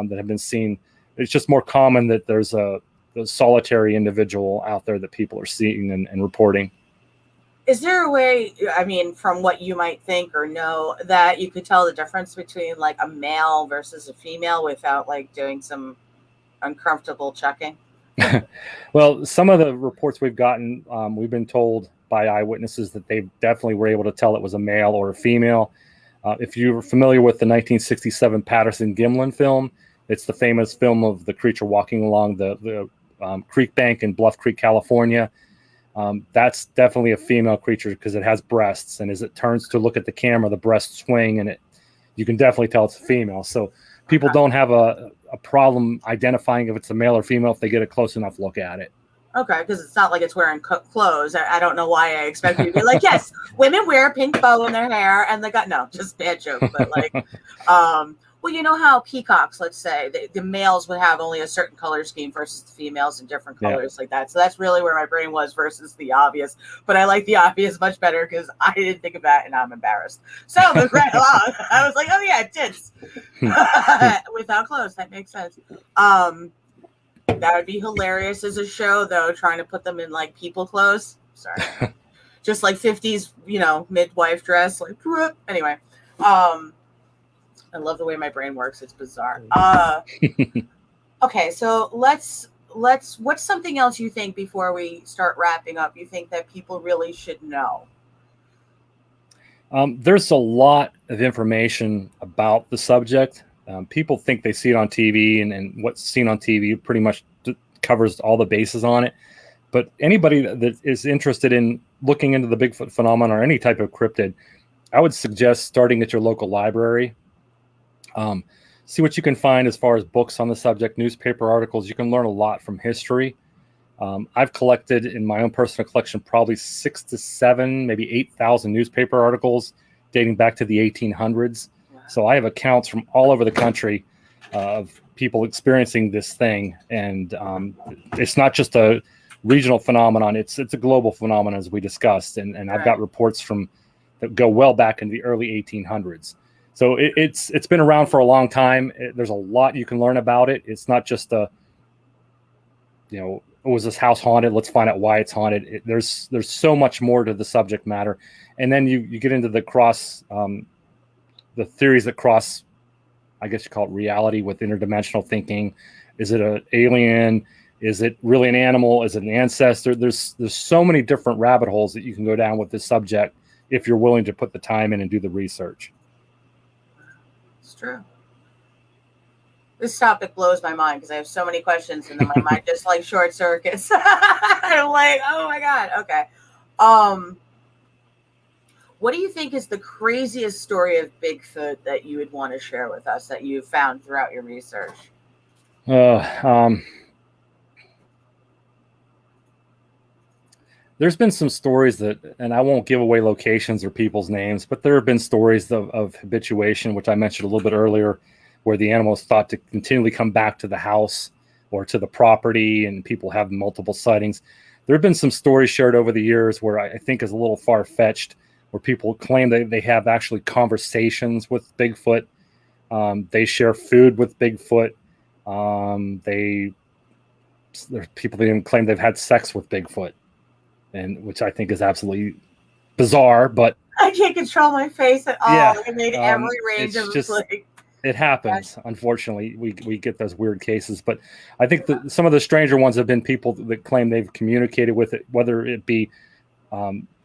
that have been seen. It's just more common that there's a solitary individual out there that people are seeing and reporting. Is there a way, I mean, from what you might think or know, that you could tell the difference between like a male versus a female without like doing some uncomfortable checking? Well, some of the reports we've gotten, we've been told by eyewitnesses that they definitely were able to tell it was a male or a female. If you're familiar with the 1967 Patterson-Gimlin film, it's the famous film of the creature walking along the creek bank in Bluff Creek, California. That's definitely a female creature because it has breasts, and as it turns to look at the camera, the breasts swing, and you can definitely tell it's a female. So people don't have a problem identifying if it's a male or female if they get a close enough look at it. Okay, because it's not like it's wearing clothes. I don't know why I expect you to be like, yes, women wear a pink bow in their hair, and no, just bad joke, but like, well, you know how peacocks, let's say, the males would have only a certain color scheme versus the females in different colors like that. So that's really where my brain was versus the obvious. But I like the obvious much better because I didn't think of that and I'm embarrassed. So moving right along, I was like, oh yeah, tits. Without clothes, that makes sense. That would be hilarious as a show, though, trying to put them in like people clothes. Sorry. Just like 50s, midwife dress. Like, anyway. I love the way my brain works. It's bizarre. Okay, so let's what's something else you think before we start wrapping up you think that people really should know? There's a lot of information about the subject. People think they see it on TV, and what's seen on TV pretty much covers all the bases on it. But anybody that is interested in looking into the Bigfoot phenomenon or any type of cryptid, I would suggest starting at your local library. See what you can find as far as books on the subject, newspaper articles. You can learn a lot from history. I've collected in my own personal collection probably 6,000 to 7,000, maybe 8,000 newspaper articles dating back to the 1800s. So I have accounts from all over the country of people experiencing this thing. And it's not just a regional phenomenon. It's a global phenomenon, as we discussed. And I've got reports that go well back into the early 1800s. So it's been around for a long time. There's a lot you can learn about it. It's not just was this house haunted? Let's find out why it's haunted. There's so much more to the subject matter. And then you get into the theories that cross, I guess you call it reality with interdimensional thinking. Is it an alien? Is it really an animal? Is it an ancestor? There's so many different rabbit holes that you can go down with this subject if you're willing to put the time in and do the research. It's true. This topic blows my mind because I have so many questions and then my mind just like short circuits. I'm like, oh my God. Okay. What do you think is the craziest story of Bigfoot that you would want to share with us that you found throughout your research? There's been some stories and I won't give away locations or people's names, but there have been stories of habituation, which I mentioned a little bit earlier, where the animal is thought to continually come back to the house or to the property, and people have multiple sightings. There have been some stories shared over the years where I think is a little far-fetched, where people claim they have actually conversations with Bigfoot. They share food with Bigfoot. There's people that even claim they've had sex with Bigfoot, and which I think is absolutely bizarre. But I can't control my face at all. Yeah, I made every range of it happens. Unfortunately, we get those weird cases. But I think some of the stranger ones have been people that claim they've communicated with it, whether it be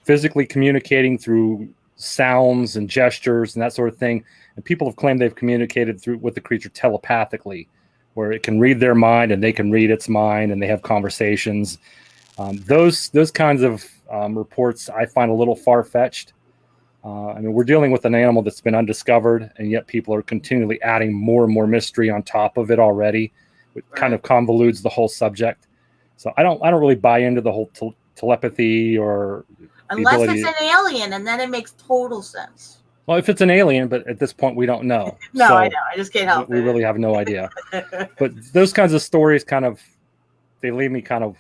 physically communicating through sounds and gestures and that sort of thing. And people have claimed they've communicated with the creature telepathically, where it can read their mind and they can read its mind and they have conversations. Those kinds of reports I find a little far-fetched. We're dealing with an animal that's been undiscovered, and yet people are continually adding more and more mystery on top of it already. It kind of convolutes the whole subject. So I don't really buy into the whole telepathy or unless it's an alien, and then it makes total sense. Well, if it's an alien, but at this point we don't know. No, so I know. I just can't help it. We really have no idea. But those kinds of stories they leave me kind of,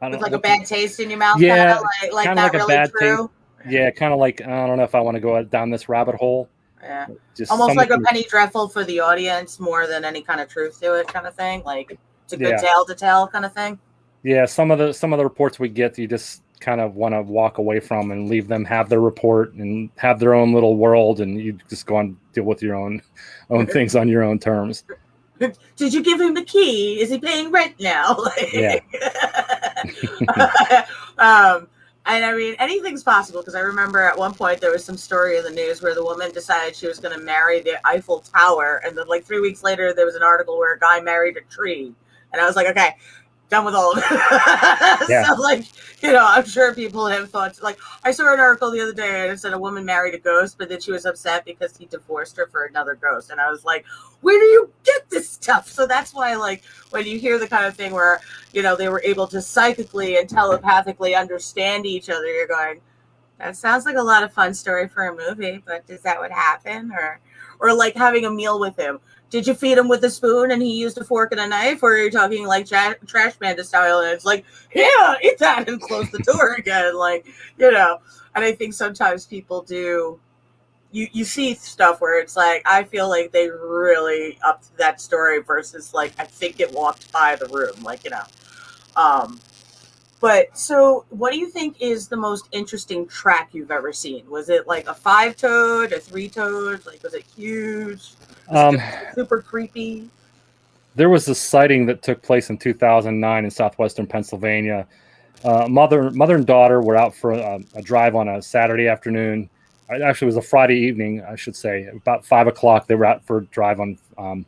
with like a bad taste in your mouth. Yeah, like that like really true. Yeah, kind of like, I don't know if I want to go down this rabbit hole. Yeah, just almost like a penny dreadful for the audience more than any kind of truth to it, kind of thing. Like it's a good tale to tell, kind of thing. Yeah, some of the reports we get, you just kind of want to walk away from and leave them have their report and have their own little world, and you just go and deal with your own things on your own terms. Did you give him the key? Is he paying rent now? Yeah. And I mean, anything's possible, because I remember at one point there was some story in the news where the woman decided she was going to marry the Eiffel Tower, and then like 3 weeks later there was an article where a guy married a tree, and I was like, okay, done with all of it. Yeah. So like, I'm sure people have thoughts. Like, I saw an article the other day and it said a woman married a ghost, but then she was upset because he divorced her for another ghost, and I was like, where do you get this stuff? So that's why, like, when you hear the kind of thing where they were able to psychically and telepathically understand each other, you're going, that sounds like a lot of fun story for a movie, but is that what happened? Or like having a meal with him. Did you feed him with a spoon and he used a fork and a knife? Or are you talking like Trash Panda style? And it's like, yeah, eat that, and close the door again. Like, and I think sometimes people do, you see stuff where it's like, I feel like they really upped that story versus like, I think it walked by the room, like, But so what do you think is the most interesting track you've ever seen? Was it like a 5-toed, a 3-toed? Like, was it huge? Was it super creepy? There was a sighting that took place in 2009 in Southwestern Pennsylvania. Mother and daughter were out for a drive on a Saturday afternoon. Actually, it was a Friday evening, I should say. About 5 o'clock, they were out for a drive on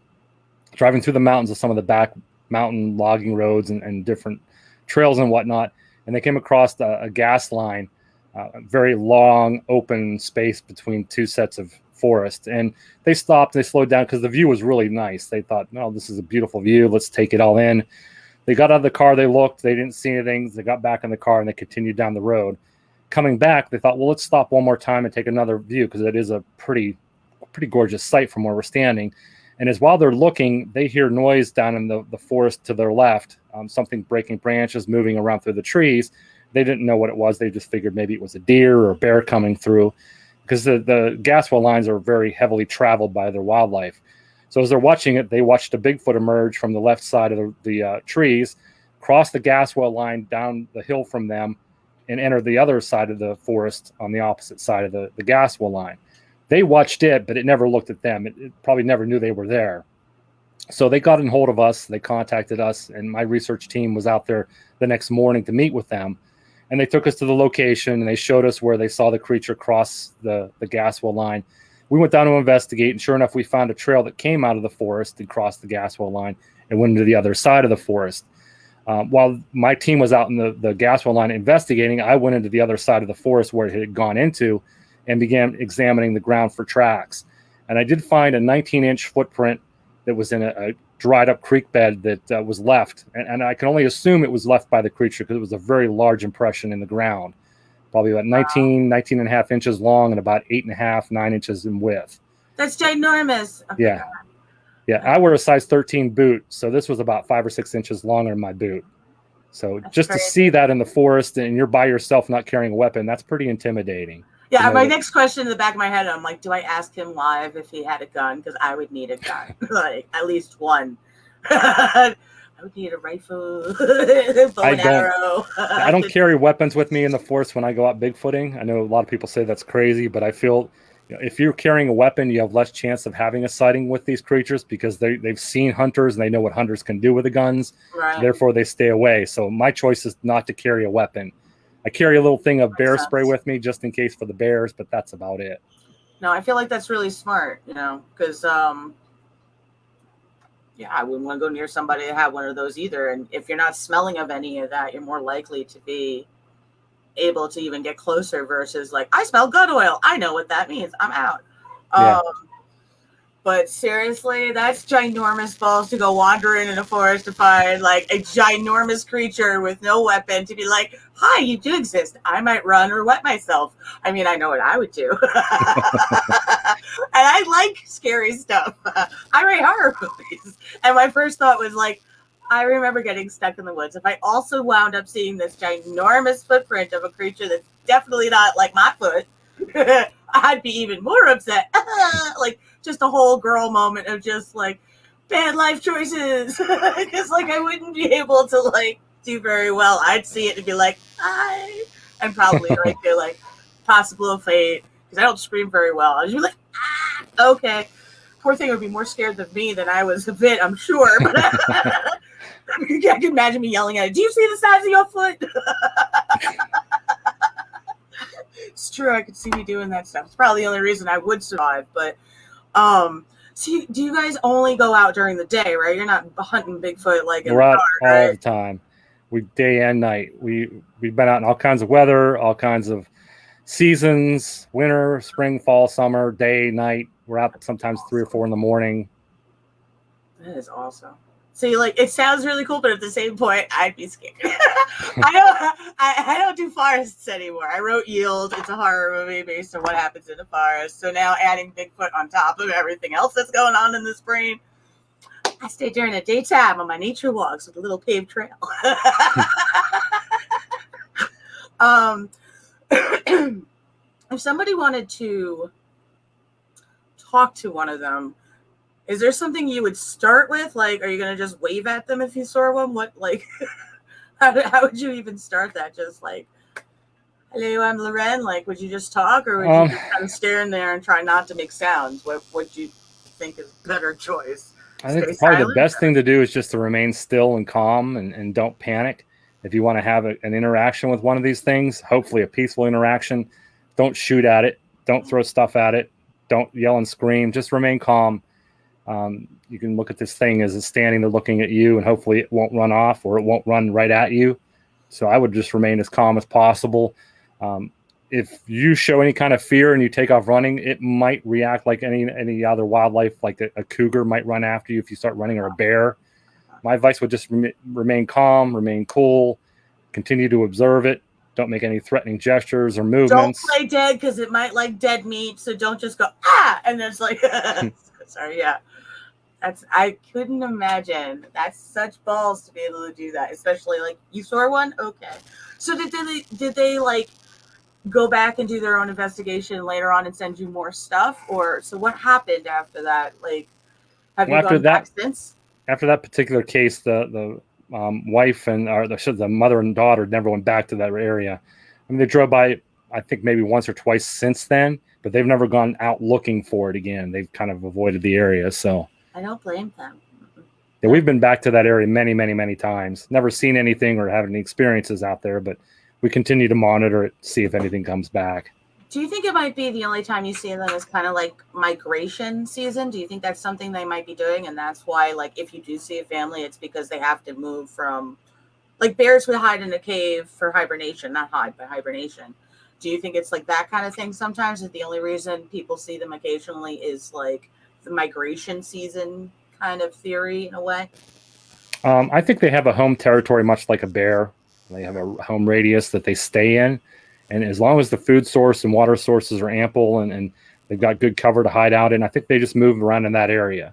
driving through the mountains of some of the back mountain logging roads and different trails and whatnot. And they came across a gas line, a very long open space between two sets of forest. And they stopped, they slowed down because the view was really nice. They thought, no, this is a beautiful view. Let's take it all in. They got out of the car, they looked, they didn't see anything. They got back in the car and they continued down the road. Coming back, they thought, well, let's stop one more time and take another view, because it is a pretty gorgeous sight from where we're standing. And as while they're looking, they hear noise down in the forest to their left, something breaking branches, moving around through the trees. They didn't know what it was. They just figured maybe it was a deer or a bear coming through, because the gas well lines are very heavily traveled by their wildlife. So as they're watching it, they watched a Bigfoot emerge from the left side of the trees, cross the gas well line down the hill from them, and enter the other side of the forest on the opposite side of the gas well line. They watched it, but it never looked at them. It probably never knew they were there. So they got in hold of us. They contacted us, and my research team was out there the next morning to meet with them. And they took us to the location, and they showed us where they saw the creature cross the gas well line. We went down to investigate, and sure enough, we found a trail that came out of the forest and crossed the gas well line and went into the other side of the forest. While my team was out in the gas well line investigating, I went into the other side of the forest where it had gone into and began examining the ground for tracks. And I did find a 19-inch footprint that was in a dried up creek bed that was left. And I can only assume it was left by the creature, because it was a very large impression in the ground, probably about 19 and a half inches long and about 8.5, 9 inches in width. That's ginormous. Okay. Yeah, I wear a size 13 boot, so this was about 5 or 6 inches longer than my boot. So that's just crazy. To see that in the forest and you're by yourself not carrying a weapon, that's pretty intimidating. Yeah, my next question in the back of my head, I'm like, do I ask him live if he had a gun? Because I would need a gun, like at least one. I would need a rifle, bow and arrow. I don't carry weapons with me in the forest when I go out bigfooting. I know a lot of people say that's crazy, but I feel if you're carrying a weapon, you have less chance of having a sighting with these creatures, because they've seen hunters and they know what hunters can do with the guns. Right. Therefore, they stay away. So my choice is not to carry a weapon. I carry a little thing of bear spray with me just in case for the bears, but that's about it. No, I feel like that's really smart, because, I wouldn't want to go near somebody that had one of those either. And if you're not smelling of any of that, you're more likely to be able to even get closer versus like, I smell gun oil. I know what that means. I'm out. Yeah. But seriously, that's ginormous balls to go wandering in a forest to find like a ginormous creature with no weapon to be like, hi, you do exist. I might run or wet myself. I mean, I know what I would do. And I like scary stuff. I write horror movies. And my first thought was like, I remember getting stuck in the woods. If I also wound up seeing this ginormous footprint of a creature that's definitely not like my foot, I'd be even more upset. Like just a whole girl moment of just like bad life choices. Because like I wouldn't be able to like do very well. I'd see it and be like, hi, and probably like feel like possible fate because I don't scream very well. I'd be like, okay. Poor thing would be more scared of me than I was of it, I'm sure. But I can imagine me yelling at it. Do you see the size of your foot? It's true. I could see me doing that stuff. It's probably the only reason I would survive. But, so do you guys only go out during the day, right? You're not hunting Bigfoot like in We're out the dark, all right? the time. We day and night. We've been out in all kinds of weather, all kinds of seasons, winter, spring, fall, summer, day, night. We're out sometimes 3 or 4 in the morning. That is awesome. See, like it sounds really cool, but at the same point, I'd be scared. I don't do forests anymore. I wrote Yield. It's a horror movie based on what happens in a forest. So now adding Bigfoot on top of everything else that's going on in this brain, I stay during the daytime on my nature walks with a little paved trail. If somebody wanted to talk to one of them, is there something you would start with? Like, are you going to just wave at them if you saw one? What, like, how would you even start that? Just like, hello, I'm Loren. Like, would you just talk or would you just kind of stand there and try not to make sounds? What would you think is a better choice? I think probably the best thing to do is just to remain still and calm and don't panic. If you want to have an interaction with one of these things, hopefully a peaceful interaction, don't shoot at it. Don't throw stuff at it. Don't yell and scream. Just remain calm. You can look at this thing as it's standing there looking at you, and hopefully it won't run off or it won't run right at you. So I would just remain as calm as possible. If you show any kind of fear and you take off running, it might react like any other wildlife, like a cougar might run after you if you start running, or a bear. My advice would just remain calm, remain cool, continue to observe it. Don't make any threatening gestures or movements. Don't play dead because it might like dead meat. So don't just go, and then it's like, sorry, yeah. I couldn't imagine. That's such balls to be able to do that, especially like you saw one. Okay, so did they like go back and do their own investigation later on and send you more stuff, or so what happened after that? Like, have you gone back since? After that particular case, the wife and the mother and daughter never went back to that area. I mean, they drove by, I think maybe once or twice since then, but they've never gone out looking for it again. They've kind of avoided the area. So I don't blame them. Yeah, we've been back to that area many, many, many times. Never seen anything or had any experiences out there, but we continue to monitor it, see if anything comes back. Do you think it might be the only time you see them is kind of like migration season? Do you think that's something they might be doing? And that's why, like, if you do see a family, it's because they have to move from, like, bears would hide in a cave for hibernation, not hide, but hibernation. Do you think it's like that kind of thing sometimes? That the only reason people see them occasionally is like the migration season kind of theory in a way? I think they have a home territory, much like a bear. They have a home radius that they stay in. And as long as the food source and water sources are ample and they've got good cover to hide out in, I think they just move around in that area.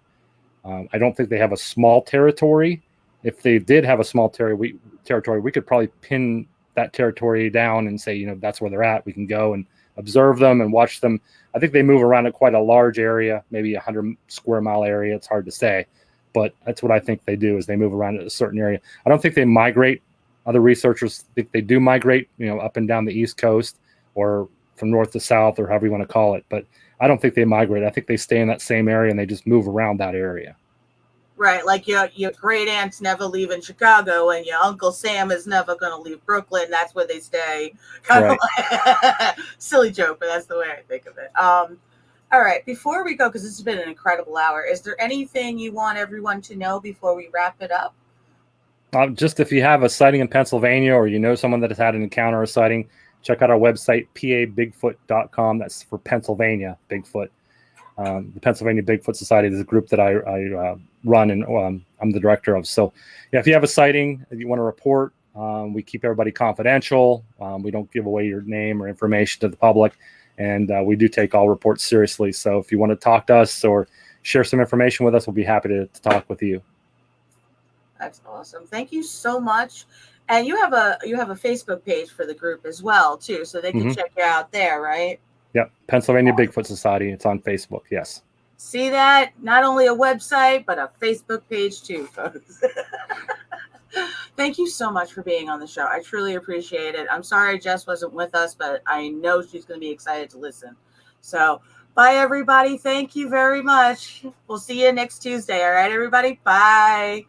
I don't think they have a small territory. If they did have a small territory, we could probably pin that territory down and say, that's where they're at. We can go and observe them and watch them. I think they move around in quite a large area, maybe 100 square mile area. It's hard to say, but that's what I think they do is they move around in a certain area. I don't think they migrate. Other researchers think they do migrate, up and down the East Coast or from north to south or however you want to call it. But I don't think they migrate. I think they stay in that same area and they just move around that area. Right. Like your great aunt's never leaving Chicago and your Uncle Sam is never going to leave Brooklyn. That's where they stay. Right. Silly joke, but that's the way I think of it. All right. Before we go, because this has been an incredible hour, is there anything you want everyone to know before we wrap it up? Just if you have a sighting in Pennsylvania or someone that has had an encounter or sighting, check out our website, pabigfoot.com. That's for Pennsylvania Bigfoot. The Pennsylvania Bigfoot Society is a group that I run, and I'm the director of. So, yeah, if you have a sighting, if you want to report, we keep everybody confidential. We don't give away your name or information to the public, and we do take all reports seriously. So if you want to talk to us or share some information with us, we'll be happy to talk with you. That's awesome. Thank you so much. And you have a Facebook page for the group as well, too, so they can check you out there, right? Yep, Pennsylvania Bigfoot Society. It's on Facebook. Yes. See that? Not only a website, but a Facebook page too, folks. Thank you so much for being on the show. I truly appreciate it. I'm sorry Jess wasn't with us, but I know she's going to be excited to listen. So, bye, everybody. Thank you very much. We'll see you next Tuesday. All right, everybody? Bye.